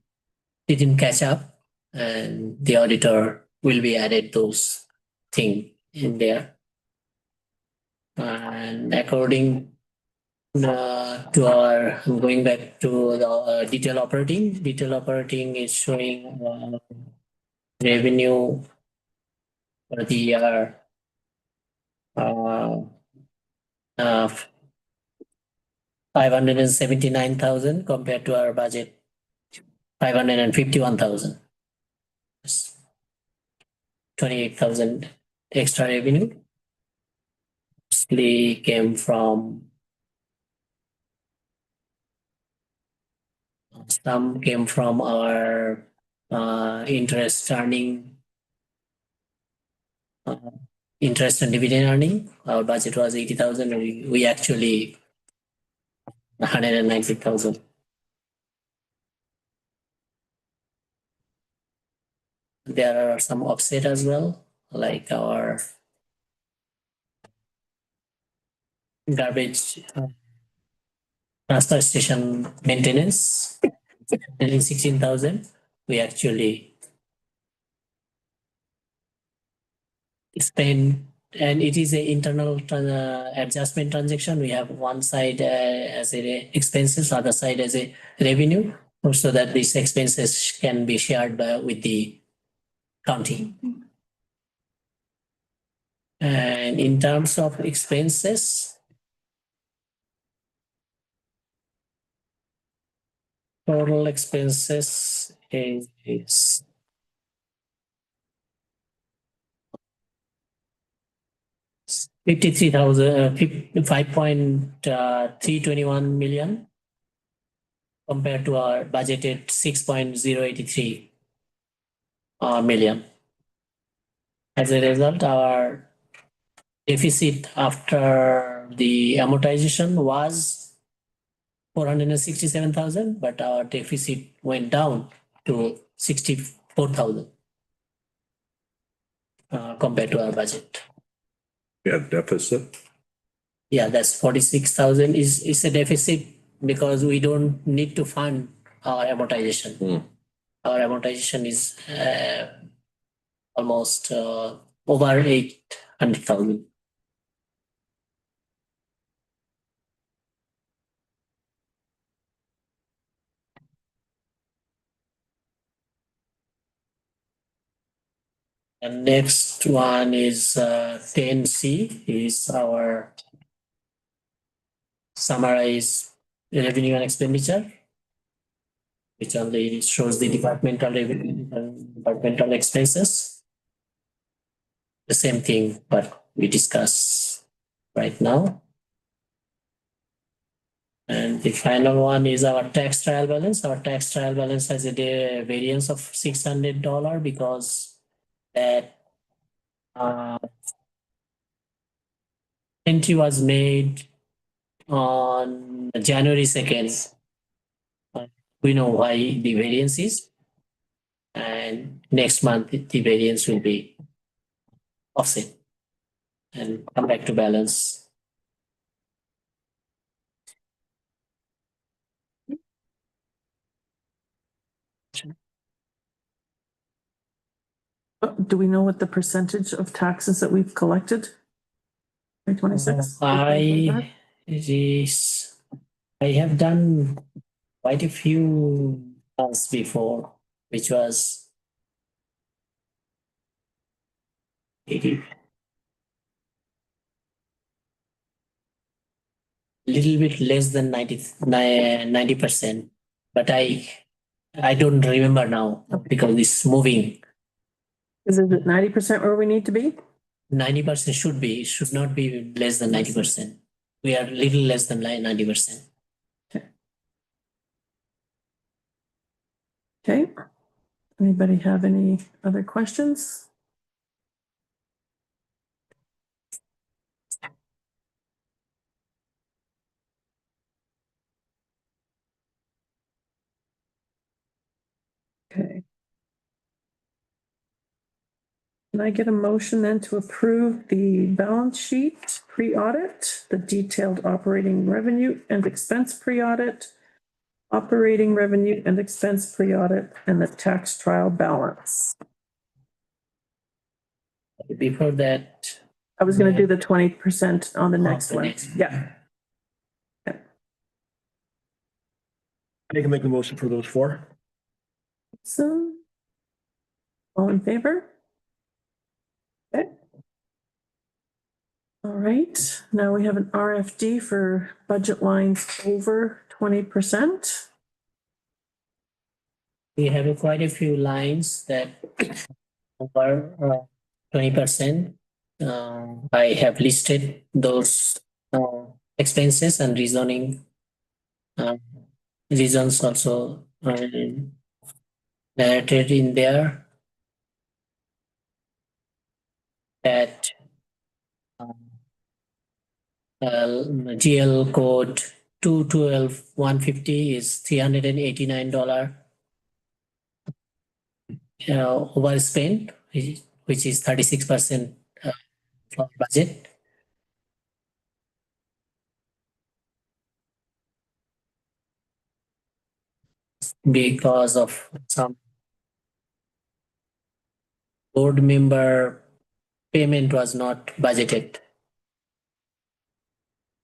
didn't catch up, and the auditor will be added those things in there. And according to our, going back to the detail operating is showing revenue for the year 579,000 compared to our budget 551,000. 28,000 extra revenue. Mostly came from some came from our interest earning, interest and dividend earning. Our budget was 80,000. We actually 190,000. There are some offset as well, like our garbage transfer station maintenance, 16,000. We actually spend, and it is a internal adjustment transaction. We have one side as a expenses, other side as a revenue, so that these expenses can be shared with the county. And in terms of expenses, total expenses is 5.321 million compared to our budgeted 6.083 million. As a result, our deficit after the amortization was 467,000, but our deficit went down to 64,000 compared to our budget. Yeah, deficit. Yeah, that's 46,000 is a deficit because we don't need to fund our amortization. Our amortization is almost over 800,000. And next one is 10C is our summarize revenue and expenditure, which only shows the departmental revenue and departmental expenses. The same thing, but we discuss right now. And the final one is our tax trial balance. Our tax trial balance has a variance of $600 because that entry was made on January 2nd. We know why the variance is. And next month, the variance will be offset and come back to balance. Do we know what the percentage of taxes that we've collected? 2026? I have done quite a few months before, which was 80. Little bit less than 90%, but I don't remember now because it's moving. Is it 90% where we need to be? 90% should be, it should not be less than 90%. We are little less than 90%. Okay. Anybody have any other questions? Okay. Can I get a motion then to approve the balance sheet pre-audit, the detailed operating revenue and expense pre-audit, operating revenue and expense pre-audit, and the tax trial balance? Before that, I was gonna do the 20% on the next the one. next. Yeah. I can make a motion for those four. So, all in favor? Okay. All right, now we have an RFD for budget lines over 20%. we have quite a few lines that over 20%. I have listed those expenses and reasoning. Reasons also narrated in there. That GL code 212-150 is $389. Overspent, which is 36% for budget. Because of some board member payment was not budgeted.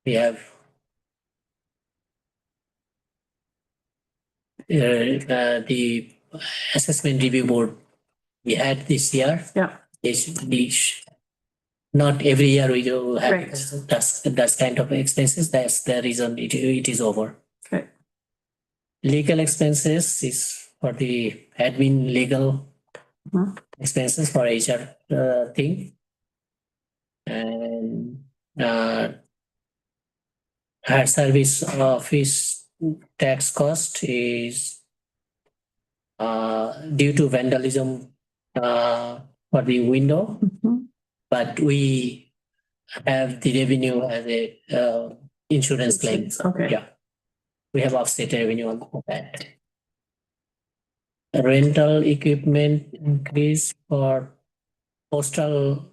We have the assessment review board we had this year. Yeah. Not every year we do have Right. that kind of expenses. That's the reason it is over. Okay. Legal expenses is for the admin legal expenses for HR thing. And higher service office tax cost is due to vandalism for the window, but we have the revenue as a insurance claim. Okay. Yeah, we have offset revenue on that. Rental equipment increase for postal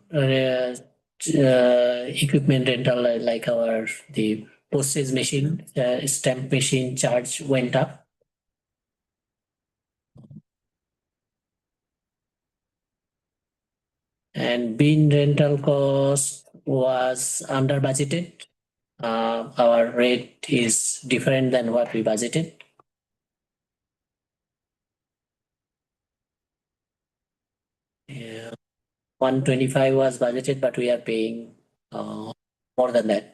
equipment rental, like the postage machine, stamp machine charge went up. And bin rental cost was under budgeted. Our rate is different than what we budgeted. Yeah. 125 was budgeted, but we are paying more than that.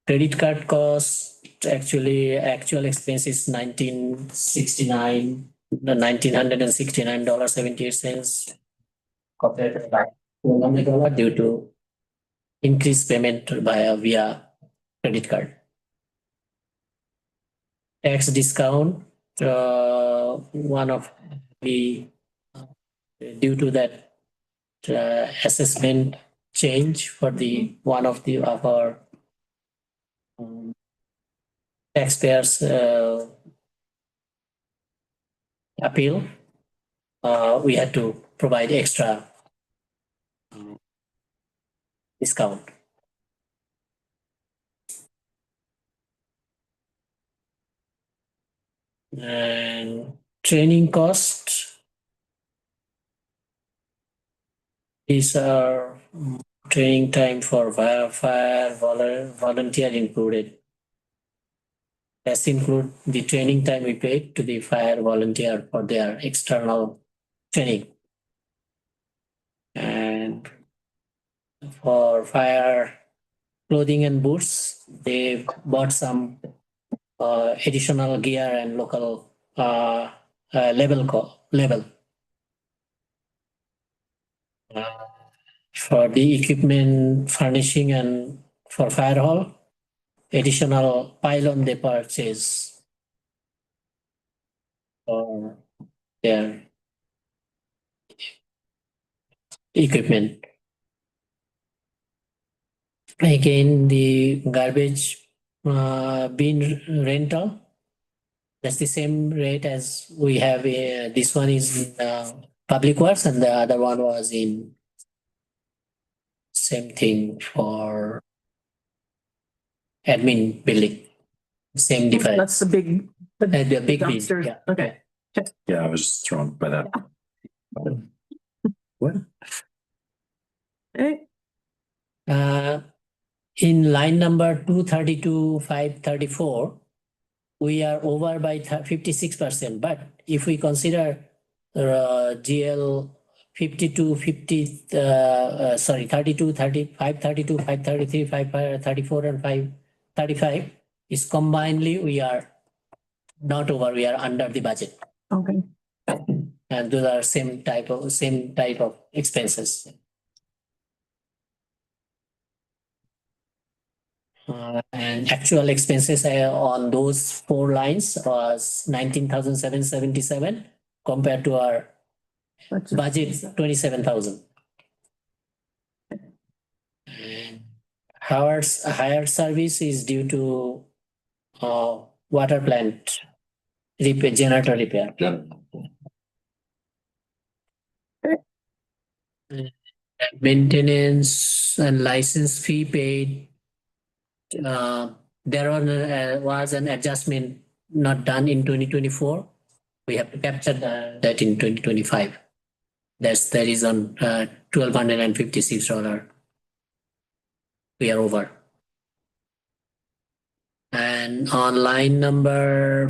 Credit card cost, actually, actual expense is $1,969.78 compared to $200 due to increased payment via credit card. Tax discount, one of the due to that assessment change for the one of our taxpayers appeal, we had to provide extra discount. And training cost. These are training time for fire volunteer included. That's include the training time we paid to the fire volunteer for their external training. And for fire clothing and boots, they bought some additional gear and local level. For the equipment furnishing and for fire hall, additional pylon they purchase for their equipment. Again, the garbage bin rental, that's the same rate as we have. This one is in public works and the other one was in same thing for admin building. Same difference. That's the big. The big bin, dumpsters. yeah. Okay. Yeah, I was just thrown by that. What? Okay. In line number 232,534, we are over by 56%. But if we consider GL 32, 532, 533, 534, and 535 is combinedly we are not over. We are under the budget, Okay. and those are same type of expenses. And actual expenses on those four lines was 19,777 compared to our budget 27,000. Higher service is due to water plant repair, generator repair. Maintenance and license fee paid. There was an adjustment not done in 2024. We have to capture that in 2025. That is on $1,256. We are over. And on line number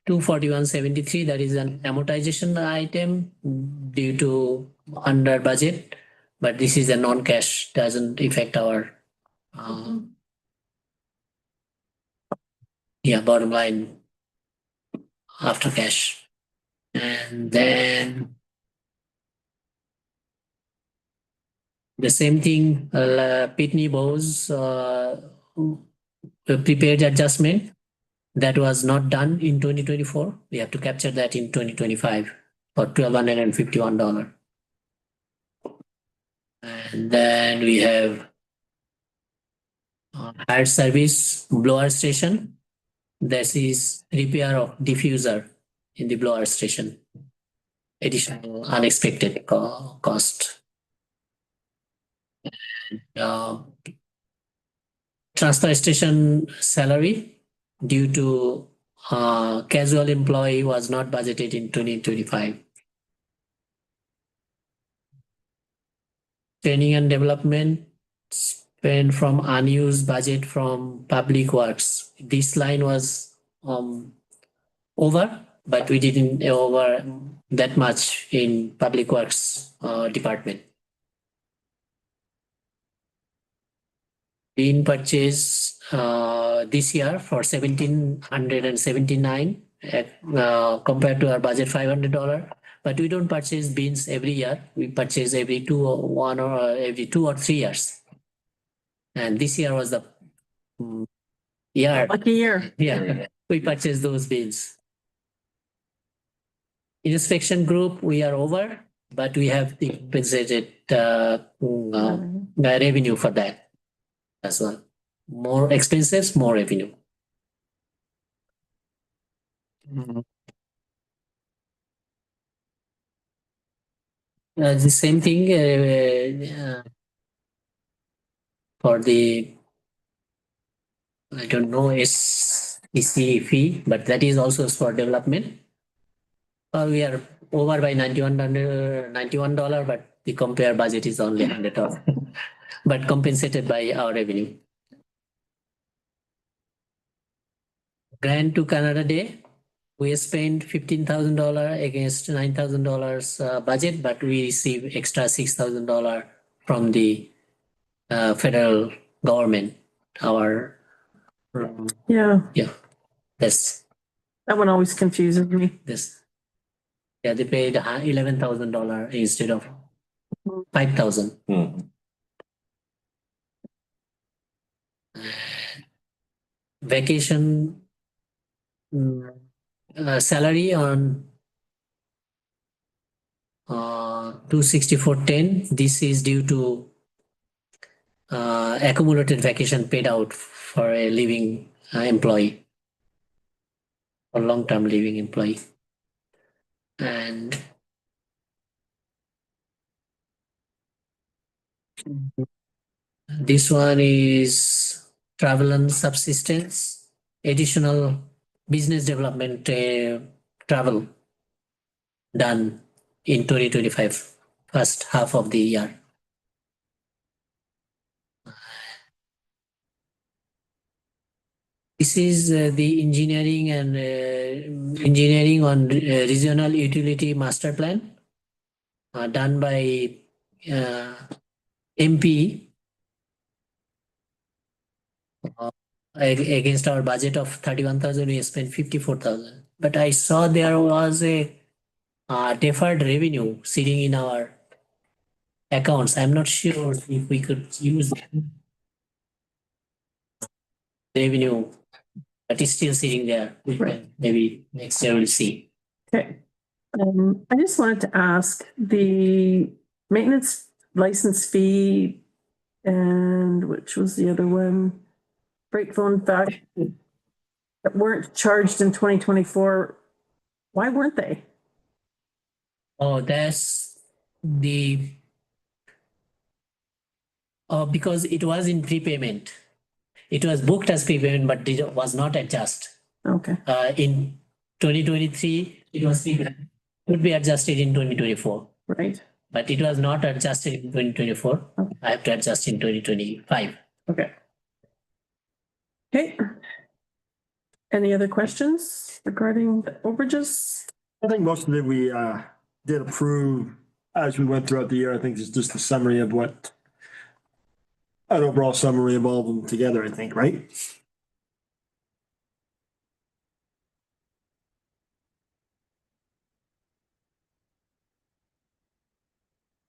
24173, that is an amortization item due to under budget, but this is a non-cash, doesn't affect our bottom line after cash. And then the same thing, Pitney Bowes prepared adjustment that was not done in 2024. We have to capture that in 2025 for $1,251. And then we have higher service blower station. This is repair of diffuser in the blower station. Additional unexpected cost. Transfer station salary due to casual employee was not budgeted in 2025. Training and development spent from unused budget from public works. This line was over, but we didn't over that much in Public Works department. Being purchased this year for 1,779 compared to our budget $500. But we don't purchase beans every year. We purchase every 2 or 3 years. And this year was the year. Lucky year. Yeah, we purchased those beans. Inspection group, we are over, but we have the compensated revenue for that as well. More expenses, more revenue. The same thing for the, I don't know, SEC fee, but that is also for development. We are over by $91, but the compare budget is only $100, but compensated by our revenue. Grant to Canada Day, we spent $15,000 against $9,000 budget, but we receive extra $6,000 from the federal government. Our Yeah, this that one always confuses me. this. Yeah, they paid $11,000 instead of $5,000. Vacation salary on 264.10. This is due to accumulated vacation paid out for a living employee or long-term living employee. And this one is travel and subsistence, additional business development travel done in 2025, first half of the year. This is the engineering and engineering on regional utility master plan done by MP against our budget of 31,000. We spent 54,000. But I saw there was a deferred revenue sitting in our accounts. I'm not sure if we could use revenue, but it's still sitting there. We can maybe next year we'll see. Okay. I just wanted to ask the maintenance license fee and which was the other one? Break phone back that weren't charged in 2024. Why weren't they? Oh, that's the because it was in prepayment. It was booked as prepayment, but it was not adjusted. Okay. In 2023, it was could be adjusted in 2024, Right. but it was not adjusted in 2024. Okay. I have to adjust in 2025. Okay. Okay. Any other questions regarding the overages? I think most of it we did approve as we went throughout the year. I think it's just a summary of what an overall summary of all of them together, I think, right?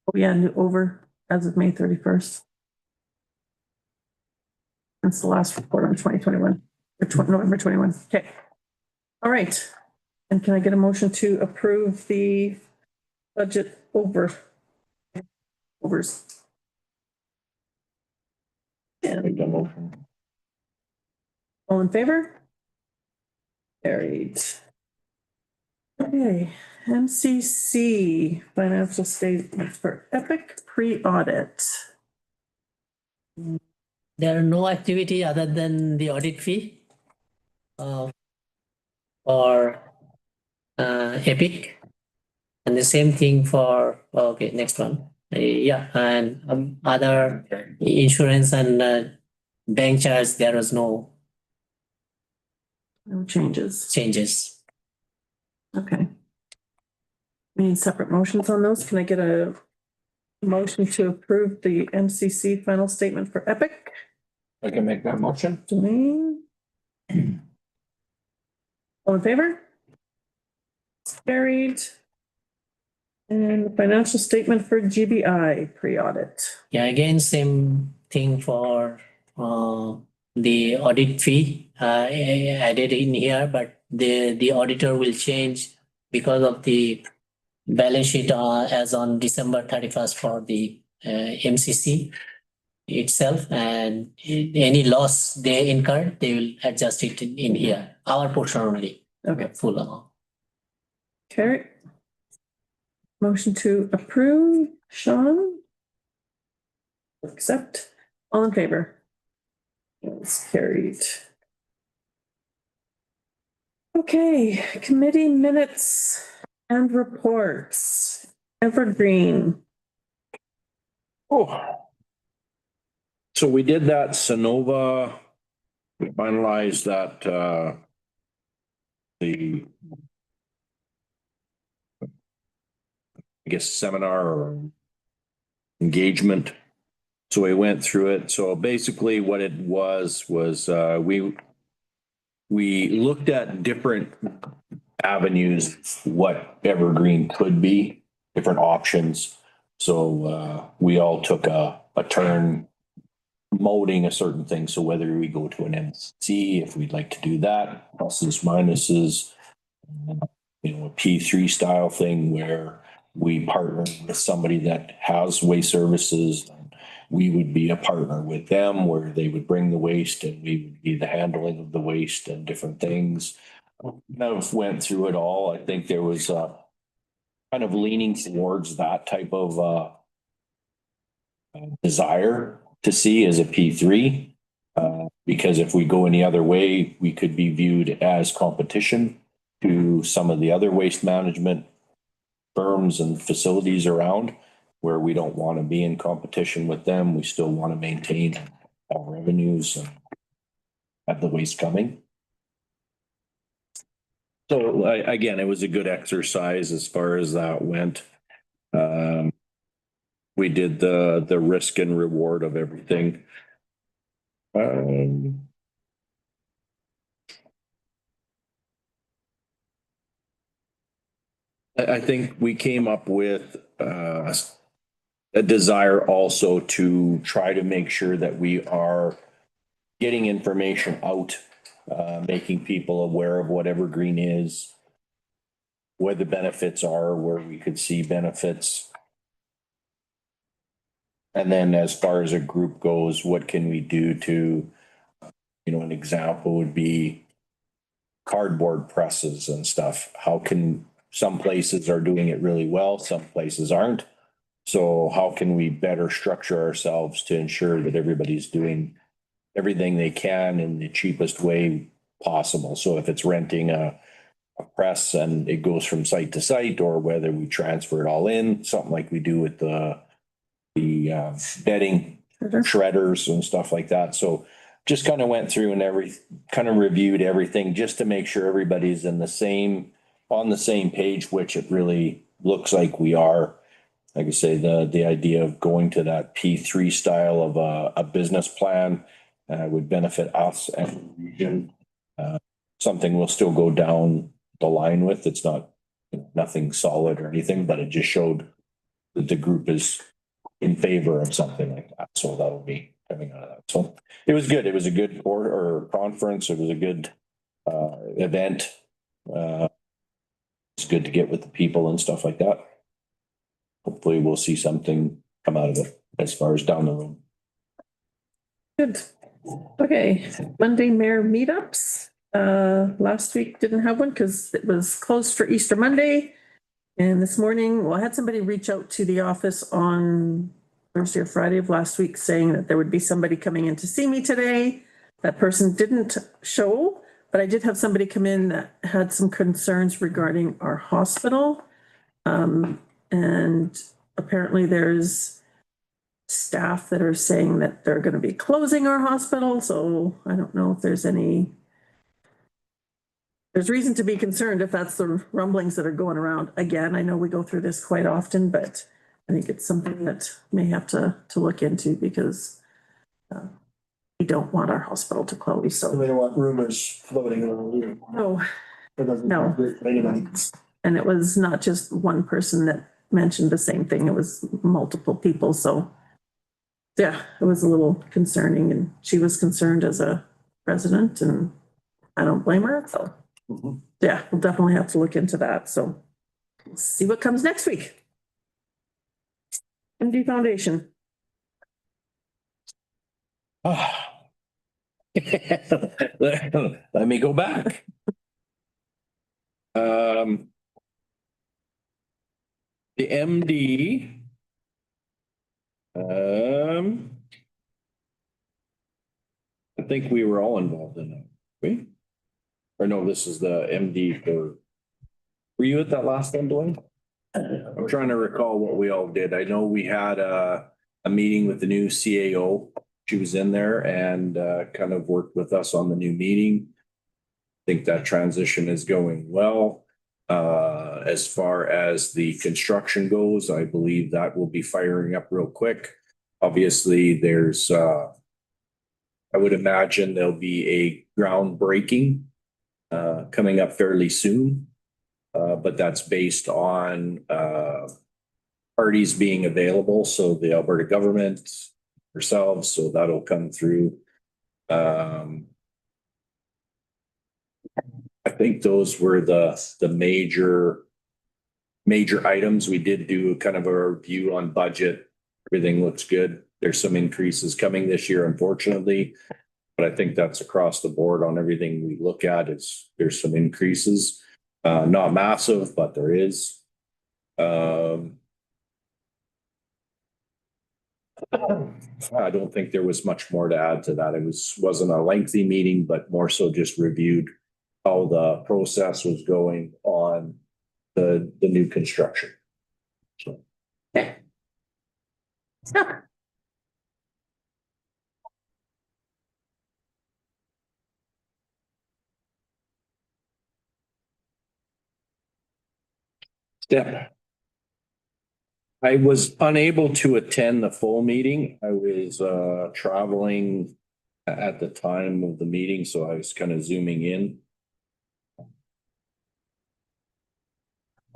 Oh, yeah, new over as of May 31st. That's the last report on 2021, or November 21. Okay. All right. And can I get a motion to approve the budget overs? And all in favor? Carried. Okay, MCC financial statement for Epic pre-audit. There are no activity other than the audit fee for Epic, and the same thing for okay, next one. Yeah, and other insurance and bank charge, there was no No changes. changes. Okay. We need separate motions on those. Can I get a motion to approve the MCC final statement for Epic? I can make that motion. Janine? All in favor? Carried. And the financial statement for GBI pre-audit. Yeah, again, same thing for the audit fee. I added in here, but the auditor will change because of the balance sheet as on December 31st for the MCC itself, and any loss they incur, they will adjust it in here, our portion only. Okay. Full amount. Okay. Motion to approve, Sean? Accept, all in favor? It's carried. Okay, committee minutes and reports. Evergreen. Oh. So we did that Sonova, we finalized that, the I guess seminar or engagement. So we went through it. So basically what it was, we looked at different avenues, what Evergreen could be, different options. So we all took a turn molding a certain thing. So whether we go to an MC, if we'd like to do that, pluses, minuses, you know, a P3 style thing where we partner with somebody that has waste services. We would be a partner with them where they would bring the waste and we would be the handling of the waste and different things. Now went through it all. I think there was kind of leaning towards that type of desire to see as a P3. Because if we go any other way, we could be viewed as competition to some of the other waste management firms and facilities around, where we don't want to be in competition with them. We still want to maintain our revenues and have the waste coming. So again, it was a good exercise as far as that went. We did the risk and reward of everything. I think we came up with a desire also to try to make sure that we are getting information out, making people aware of what Evergreen is, where the benefits are, where we could see benefits. And then as far as a group goes, what can we do to, you know, an example would be cardboard presses and stuff. How can, some places are doing it really well, some places aren't. So how can we better structure ourselves to ensure that everybody's doing everything they can in the cheapest way possible? So if it's renting a press and it goes from site to site, or whether we transfer it all in, something like we do with the bedding shredders and stuff like that. So just kind of went through and kind of reviewed everything just to make sure everybody's on the same page, which it really looks like we are. Like I say, the idea of going to that P3 style of a business plan would benefit us and the region. Something we'll still go down the line with. It's not nothing solid or anything, but it just showed that the group is in favor of something like that. So that'll be coming out of that. So it was good. It was a good conference. It was a good event. It's good to get with the people and stuff like that. Hopefully we'll see something come out of it as far as down the road. Good. Okay, Monday mayor meetups. Last week didn't have one because it was closed for Easter Monday. And this morning, well, I had somebody reach out to the office on Thursday or Friday of last week saying that there would be somebody coming in to see me today. That person didn't show, but I did have somebody come in that had some concerns regarding our hospital. And apparently there's staff that are saying that they're going to be closing our hospital. So I don't know if there's there's reason to be concerned if that's the rumblings that are going around. Again, I know we go through this quite often, but I think it's something that may have to look into because we don't want our hospital to close, So so. we don't want rumors floating around either. No, That doesn't No. sound great for anybody. and it was not just one person that mentioned the same thing. It was multiple people, so. Yeah, it was a little concerning and she was concerned as a resident and I don't blame her, so. Yeah, we'll definitely have to look into that, so. We'll see what comes next week. MD Foundation. Let me go back. The MD. I think we were all involved in it, we? Or no, this is the MD for. Were you at that last one, Dwayne? I'm trying to recall what we all did. I know we had a meeting with the new CAO. She was in there and kind of worked with us on the new meeting. I think that transition is going well. As far as the construction goes, I believe that will be firing up real quick. Obviously, there's I would imagine there'll be a groundbreaking coming up fairly soon. But that's based on parties being available. So the Alberta government, ourselves, so that'll come through. I think those were the major items. We did do kind of a review on budget. Everything looks good. There's some increases coming this year, unfortunately. But I think that's across the board on everything we look at. There's some increases. Not massive, but there is. I don't think there was much more to add to that. It wasn't a lengthy meeting, but more so just reviewed how the process was going on the new construction. So. Okay. Yeah. Step. I was unable to attend the full meeting. I was traveling at the time of the meeting, so I was kind of zooming in.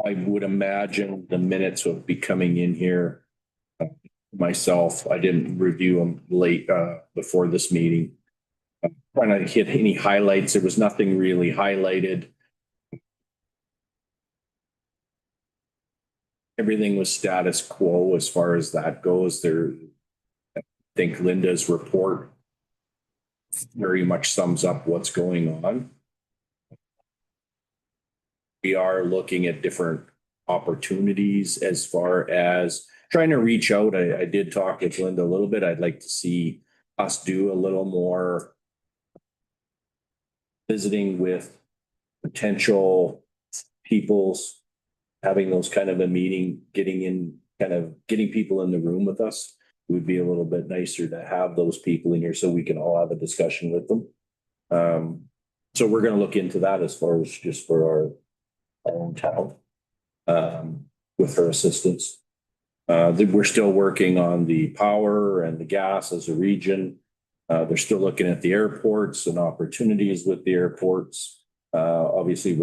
I would imagine the minutes will be coming in here myself. I didn't review them late before this meeting. I'm trying to hit any highlights. There was nothing really highlighted. Everything was status quo as far as that goes. I think Linda's report very much sums up what's going on. We are looking at different opportunities as far as trying to reach out. I did talk with Linda a little bit. I'd like to see us do a little more visiting with potential people's, having those kind of a meeting, getting people in the room with us. It would be a little bit nicer to have those people in here so we can all have a discussion with them. So we're going to look into that as far as just for our own town, with her assistance. We're still working on the power and the gas as a region. They're still looking at the airports and opportunities with the airports. Obviously,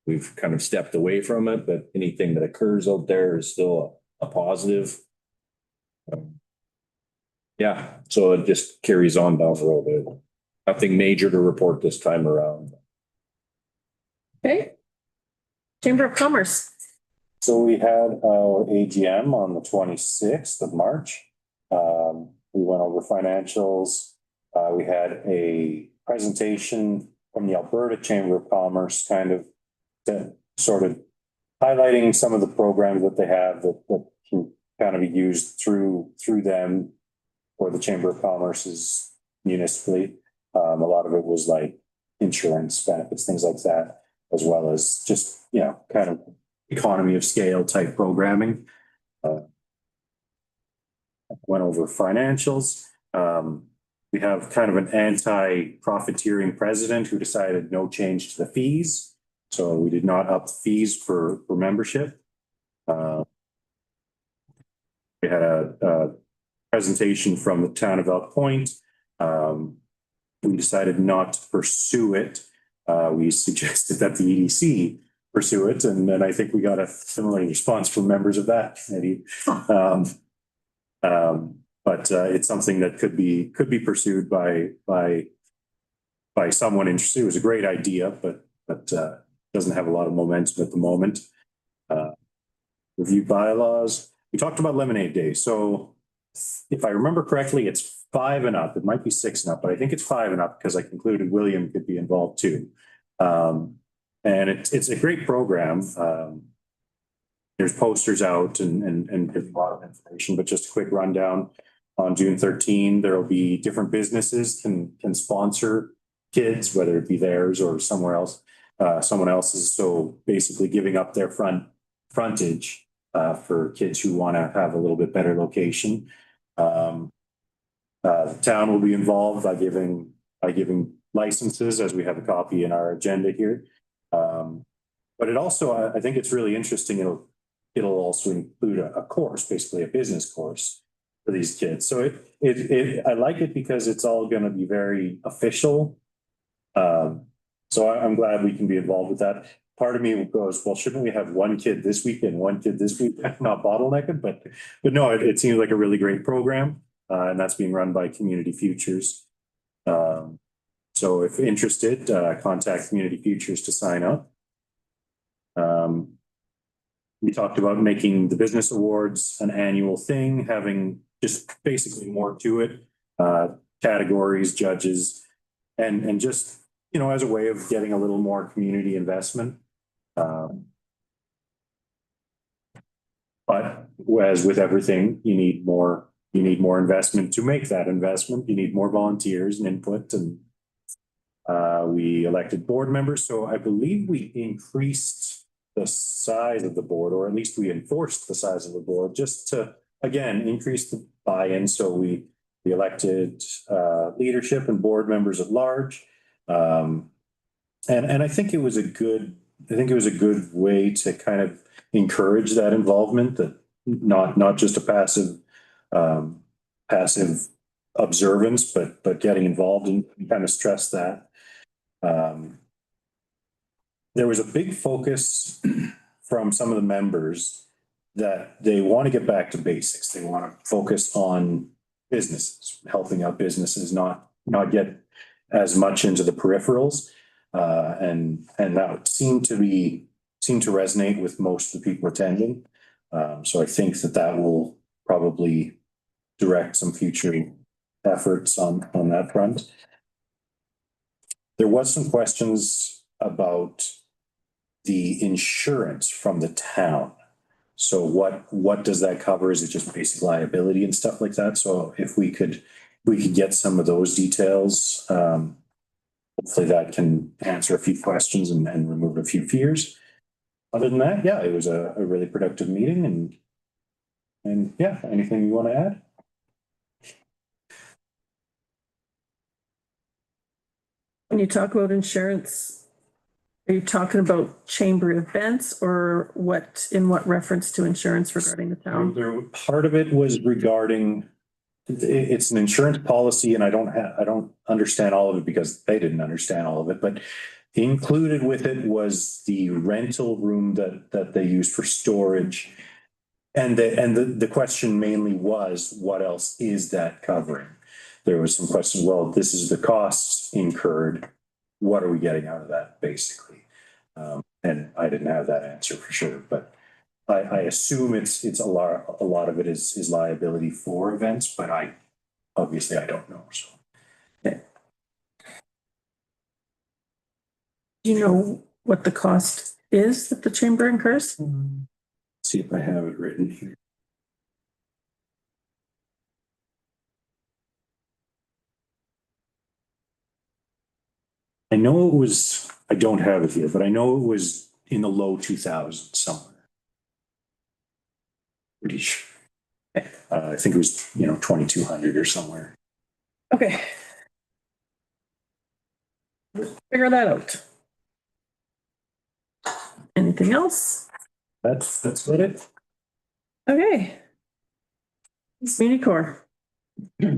we've kind of stepped away from it, but anything that occurs out there is still a positive. Yeah, so it just carries on down the road. Nothing major to report this time around. Okay. Chamber of Commerce. So we had our AGM on the 26th of March. We went over financials. We had a presentation from the Alberta Chamber of Commerce, kind of sort of highlighting some of the programs that they have that can kind of be used through them or the Chamber of Commerce's municipally. A lot of it was like insurance benefits, things like that, as well as just, kind of economy of scale type programming. Went over financials. We have kind of an anti-profiteering president who decided no change to the fees. So we did not up the fees for membership. We had a presentation from the town of Elk Point. We decided not to pursue it. We suggested that the EDC pursue it, and then I think we got a similar response from members of that committee. But it's something that could be pursued by someone interested. It was a great idea, but doesn't have a lot of momentum at the moment. Review bylaws. We talked about Lemonade Day. So if I remember correctly, it's 5 and up. It might be 6 and up, but I think it's 5 and up because I concluded William could be involved too. And it's a great program. There's posters out and there's a lot of information, but just a quick rundown. On June 13, there will be different businesses can sponsor kids, whether it be theirs or somewhere else, someone else's. So basically giving up their frontage for kids who want to have a little bit better location. The town will be involved by giving licenses, as we have a copy in our agenda here. But it also, I think it's really interesting. It'll also include a course, basically a business course for these kids. So I like it because it's all going to be very official. So I'm glad we can be involved with that. Part of me goes, well, shouldn't we have one kid this week and one kid this week, not bottleneck it? But no, it seems like a really great program, and that's being run by Community Futures. So if interested, contact Community Futures to sign up. We talked about making the business awards an annual thing, having just basically more to it, categories, judges, and just, you know, as a way of getting a little more community investment. But as with everything, you need more investment to make that investment. You need more volunteers and input, and we elected board members. So I believe we increased the size of the board, or at least we enforced the size of the board, just to, again, increase the buy-in. So we elected leadership and board members at large. And I think it was a good way to kind of encourage that involvement, that not just a passive observance, but getting involved and kind of stress that. There was a big focus from some of the members that they want to get back to basics. They want to focus on businesses, helping out businesses, not get as much into the peripherals. And that seemed to resonate with most of the people attending. So I think that will probably direct some future efforts on that front. There was some questions about the insurance from the town. So what does that cover? Is it just basic liability and stuff like that? So if we could get some of those details, hopefully that can answer a few questions and remove a few fears. Other than that, yeah, it was a really productive meeting, and yeah, anything you want to add? When you talk about insurance, are you talking about chamber events, or in what reference to insurance regarding the town? Part of it was regarding, it's an insurance policy, and I don't understand all of it because they didn't understand all of it, but included with it was the rental room that they used for storage. And the question mainly was, what else is that covering? There was some questions, well, this is the costs incurred. What are we getting out of that, basically? And I didn't have that answer for sure, but I assume it's a lot of it is liability for events, but obviously I don't know. So. Okay. Do you know what the cost is that the chamber incurs? See if I have it written here. I know it was, I don't have it here, but I know it was in the low 2000s somewhere. Pretty sure. I think it was, 2200 or somewhere. Okay. Figure that out. Anything else? That's about it. Okay. Community Core. I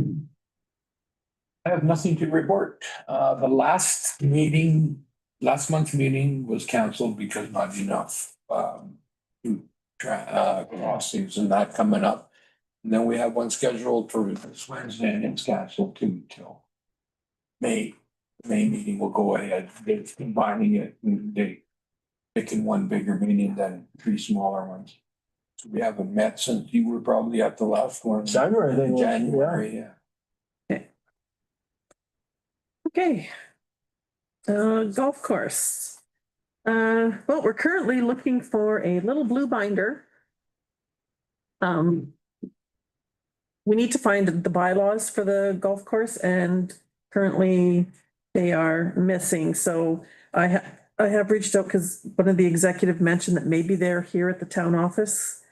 have nothing to report. The last month's meeting was canceled because not enough, crossings and that coming up. And then we have one scheduled for this Wednesday and it's canceled too till May. The May meeting will go ahead. They're combining it and they picking one bigger meeting than three smaller ones. So we haven't met since you were probably at the last one. January, I think. January, yeah. Okay. Golf course. Well, we're currently looking for a little blue binder. We need to find the bylaws for the golf course and currently they are missing. So I have reached out because one of the executive mentioned that maybe they're here at the town office.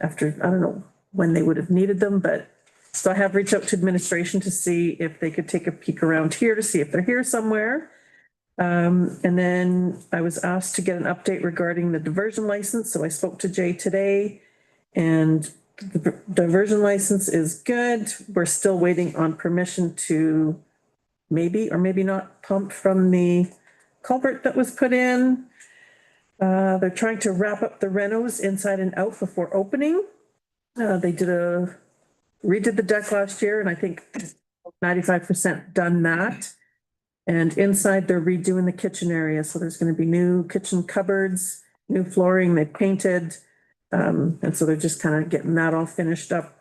After, I don't know when they would have needed them, but so I have reached out to administration to see if they could take a peek around here to see if they're here somewhere. And then I was asked to get an update regarding the diversion license. So I spoke to Jay today and the diversion license is good. We're still waiting on permission to maybe or maybe not pump from the culvert that was put in. They're trying to wrap up the renos inside and out before opening. They redid the deck last year and I think 95% done that. And inside they're redoing the kitchen area. So there's going to be new kitchen cupboards, new flooring, they painted. And so they're just kind of getting that all finished up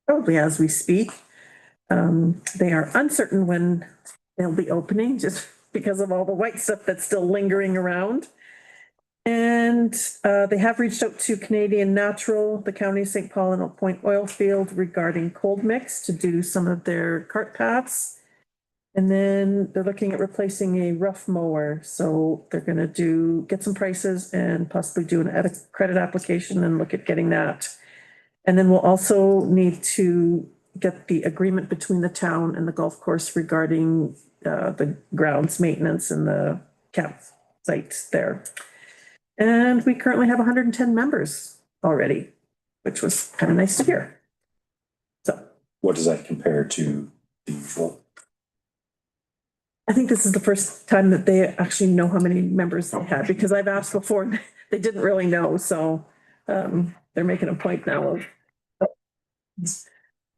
probably as we speak. They are uncertain when they'll be opening just because of all the white stuff that's still lingering around. And they have reached out to Canadian Natural, the County of St. Paul and Oak Point oil field regarding cold mix to do some of their cart paths. And then they're looking at replacing a rough mower. So they're going to get some prices and possibly do an credit application and look at getting that. And then we'll also need to get the agreement between the town and the golf course regarding the grounds maintenance and the campsite there. And we currently have 110 members already, which was kind of nice to hear. So What does that compare to the usual? I think this is the first time that they actually know how many members they had, because I've asked before, and they didn't really know, so they're making a point now of,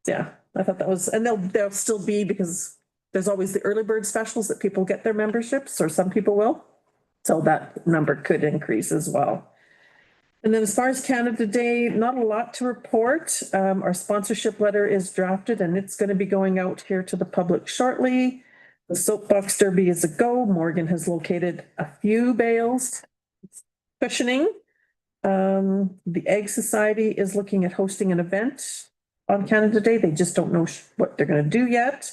yeah, I thought that was, and they'll still be, because there's always the early bird specials that people get their memberships, or some people will, so that number could increase as well. And then as far as Canada Day, not a lot to report. Our sponsorship letter is drafted and it's going to be going out here to the public shortly. The soapbox derby is a go. Morgan has located a few bales, cushioning. The Egg Society is looking at hosting an event on Canada Day. They just don't know what they're going to do yet.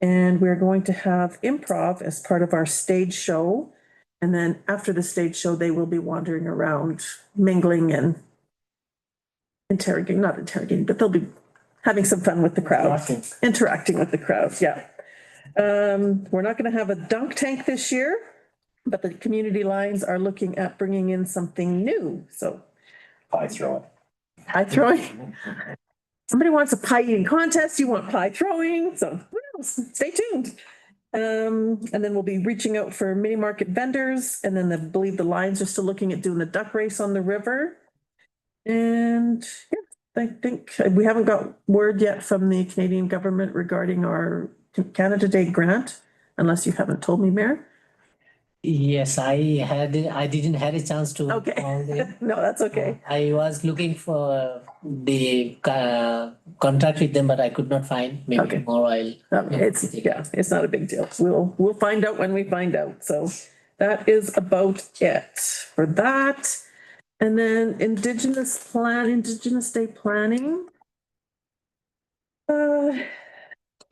And we're going to have improv as part of our stage show. And then after the stage show, they will be wandering around, mingling and not interrogating, but they'll be having some fun with the crowd. Interacting with the crowd, yeah. We're not going to have a dunk tank this year, but the community lines are looking at bringing in something new. So Pie throwing. pie throwing. Somebody wants a pie eating contest. You want pie throwing. So who knows? Stay tuned. And then we'll be reaching out for mini market vendors. And then I believe the Lions are still looking at doing the duck race on the river. And yeah, I think we haven't got word yet from the Canadian government regarding our Canada Day grant, unless you haven't told me, Mayor. Yes, I didn't have a chance to. Okay. call them. No, that's okay. I was looking for the contract with them, but I could not find. Maybe Okay. tomorrow I'll. It's not a big deal. We'll find out when we find out. So that is about it for that. And then Indigenous Day planning.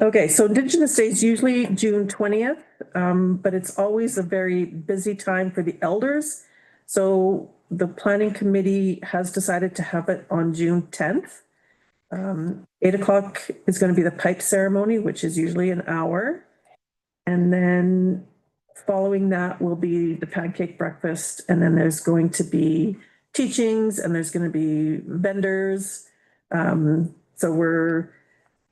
Okay, so Indigenous Day is usually June 20th, but it's always a very busy time for the elders. So the planning committee has decided to have it on June 10th. 8 o'clock is going to be the pipe ceremony, which is usually an hour. And then following that will be the pancake breakfast. And then there's going to be teachings and there's going to be vendors. So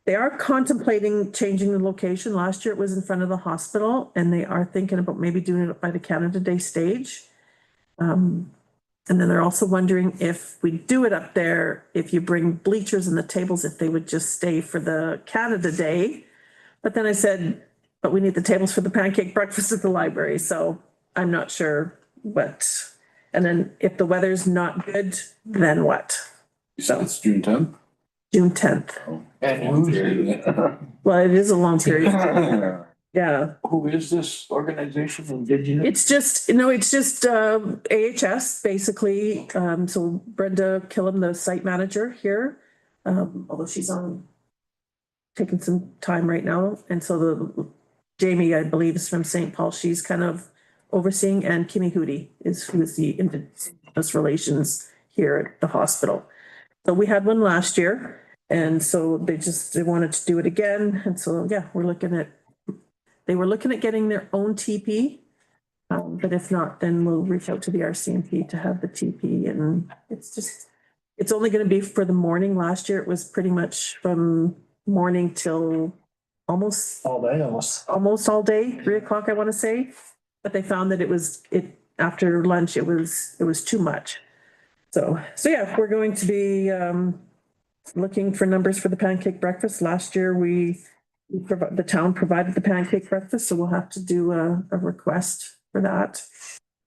they are contemplating changing the location. Last year it was in front of the hospital and they are thinking about maybe doing it by the Canada Day stage. And then they're also wondering if we do it up there, if you bring bleachers and the tables, if they would just stay for the Canada Day. But then I said, but we need the tables for the pancake breakfast at the library. So I'm not sure what. And then if the weather's not good, then what? You said it's June 10th? June 10th. And who's, Well, it is a long period. Yeah. who is this organization? Indigenous? It's just AHS basically. So Brenda Killam, the site manager here, although she's taking some time right now. And so Jamie, I believe, is from St. Paul. She's kind of overseeing, and Kimmy Hootie who is the Indigenous Relations here at the hospital. So we had one last year, and so they wanted to do it again. And so, yeah, they were looking at getting their own TP. But if not, then we'll reach out to the RCMP to have the TP. And it's only going to be for the morning. Last year, it was pretty much from morning till almost all day, 3 o'clock, I want to say. But they found that after lunch, it was too much. So yeah, we're going to be looking for numbers for the pancake breakfast. Last year, the town provided the pancake breakfast, so we'll have to do a request for that.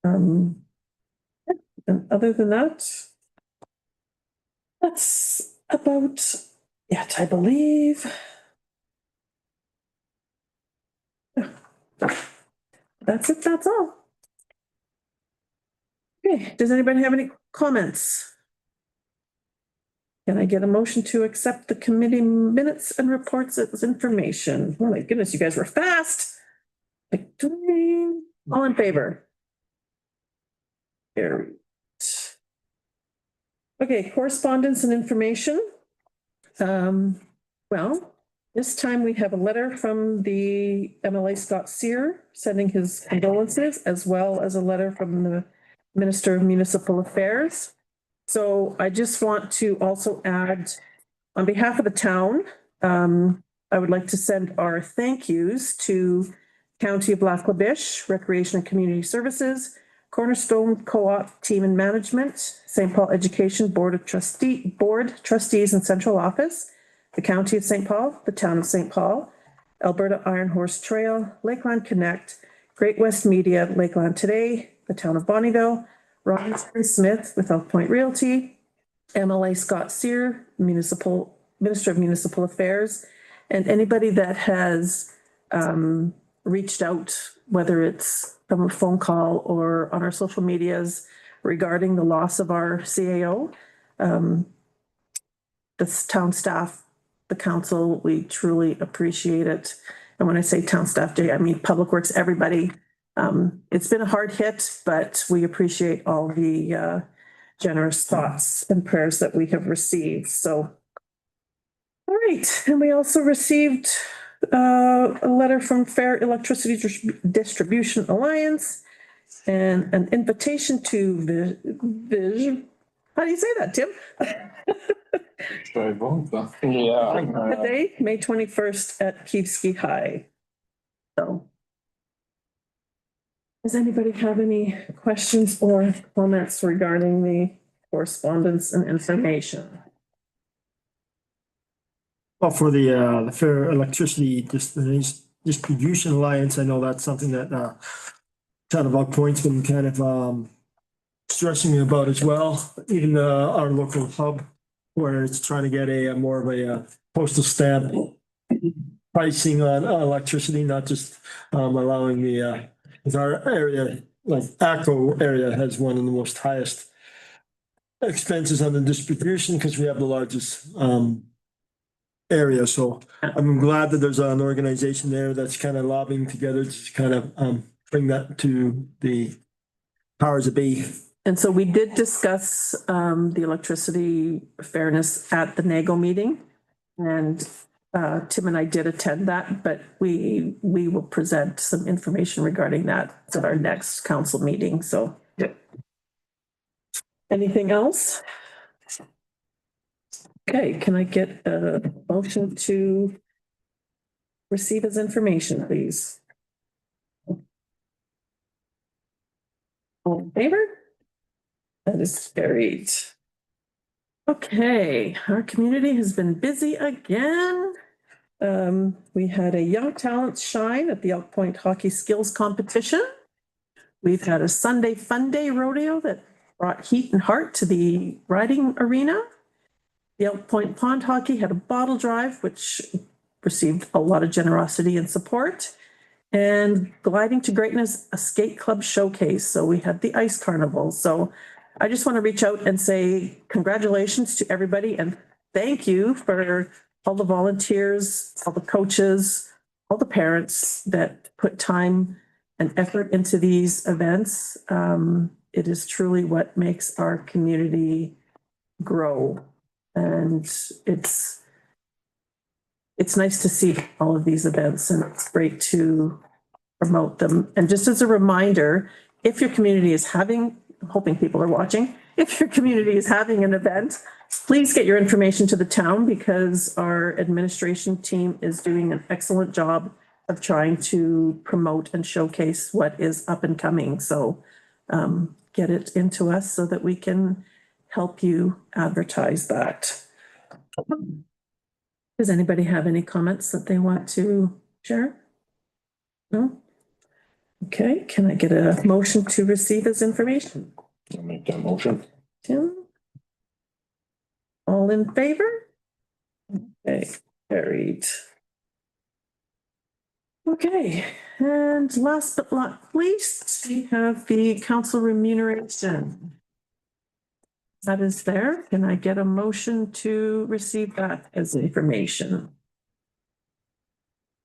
And other than that, that's about it, I believe. That's it, that's all. Okay, does anybody have any comments? Can I get a motion to accept the committee minutes and reports as information? Oh my goodness, you guys were fast. All in favor? Carried. Okay, correspondence and information. Well, this time we have a letter from the MLA Scott Sear sending his condolences, as well as a letter from the Minister of Municipal Affairs. So I just want to also add, on behalf of the town, I would like to send our thank yous to County of Lac-La-Biche, Recreation and Community Services, Cornerstone Co-op Team and Management, St. Paul Education Board Trustees and Central Office, the County of St. Paul, the Town of St. Paul, Alberta Iron Horse Trail, Lakeland Connect, Great West Media, Lakeland Today, the Town of Bonnyville, Robinson Smith with Elk Point Realty, MLA Scott Sear, Minister of Municipal Affairs, and anybody that has reached out, whether it's from a phone call or on our social medias regarding the loss of our CAO. The town staff, the council, we truly appreciate it. And when I say town staff day, I mean Public Works, everybody. It's been a hard hit, but we appreciate all the generous thoughts and prayers that we have received. So, all right. And we also received a letter from Fair Electricity Distribution Alliance and an invitation to how do you say that, Tim? Yeah. Today, May 21st at Keefsky High. So, does anybody have any questions or comments regarding the correspondence and information? Well, for the Fair Electricity Distribution Alliance, I know that's something that Town of Elk Point's been kind of stressing me about as well. Even our local hub, where it's trying to get a more of a postal stamp pricing on electricity, not just allowing the because our area, like ACO area, has one of the most highest expenses on the distribution because we have the largest area. So I'm glad that there's an organization there that's kind of lobbying together to kind of bring that to the powers that be. And so we did discuss the electricity fairness at the NAGO meeting. And Tim and I did attend that, but we will present some information regarding that at our next council meeting. So anything else? Okay, can I get a motion to receive as information, please? All in favor? That is carried. Okay, our community has been busy again. We had a Young Talents Shine at the Elk Point Hockey Skills Competition. We've had a Sunday Fun Day rodeo that brought heat and heart to the riding arena. The Elk Point Pond Hockey had a bottle drive, which received a lot of generosity and support. And Gliding to Greatness, a skate club showcase. So we had the ice carnival. So I just want to reach out and say congratulations to everybody and thank you for all the volunteers, all the coaches, all the parents that put time and effort into these events. It is truly what makes our community grow. And it's nice to see all of these events and it's great to promote them. And just as a reminder, if your community is having, I'm hoping people are watching, if your community is having an event, please get your information to the town because our administration team is doing an excellent job of trying to promote and showcase what is up and coming. So get it into us so that we can help you advertise that. Does anybody have any comments that they want to share? No? Okay, can I get a motion to receive as information? I'll make that motion. Tim? All in favor? Okay, carried. Okay, and last but not least, we have the council remuneration. That is there. Can I get a motion to receive that as information?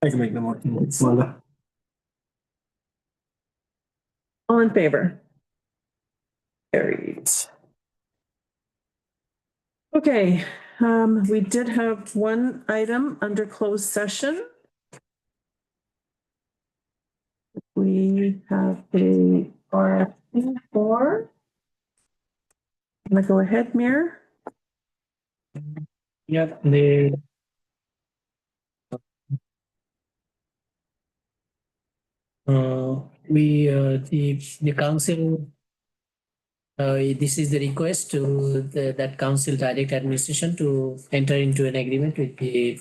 I can make the motion. It's Linda. All in favor? Carried. Okay, we did have one item under closed session. We have a RFP for. Can I go ahead, Mir? Yep, the council, this is the request to that council direct administration to enter into an agreement with the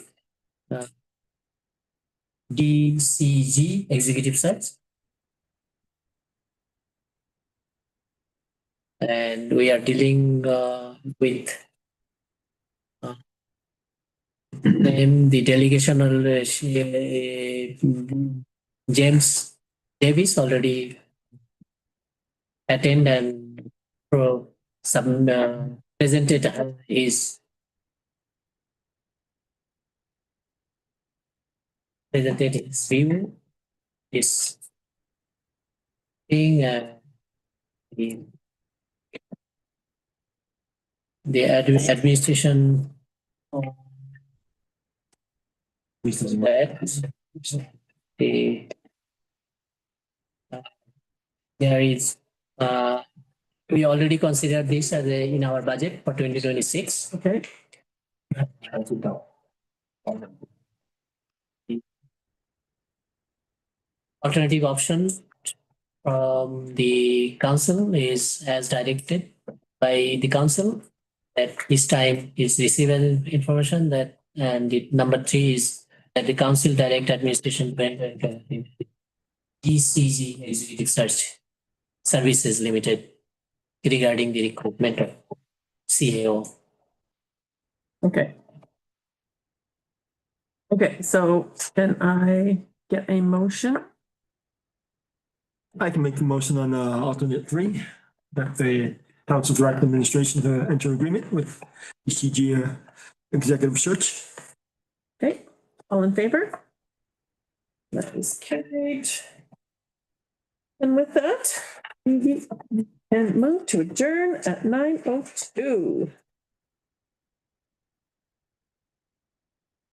DCG executive search. And we are dealing with the delegation of James Davis already attend and presented his view, his thing, the administration there is we already considered this as in our budget for 2026. Okay. Alternative option from the council is as directed by the council that this time is receiving information that, and the number 3 is that the council direct administration DCG Executive Search Services Limited regarding the recruitment of CAO. Okay. Okay, so can I get a motion? I can make the motion on alternate 3, that the council direct administration to enter agreement with DCG executive search. Okay, all in favor? That is carried. And with that, And move to adjourn at 9:02.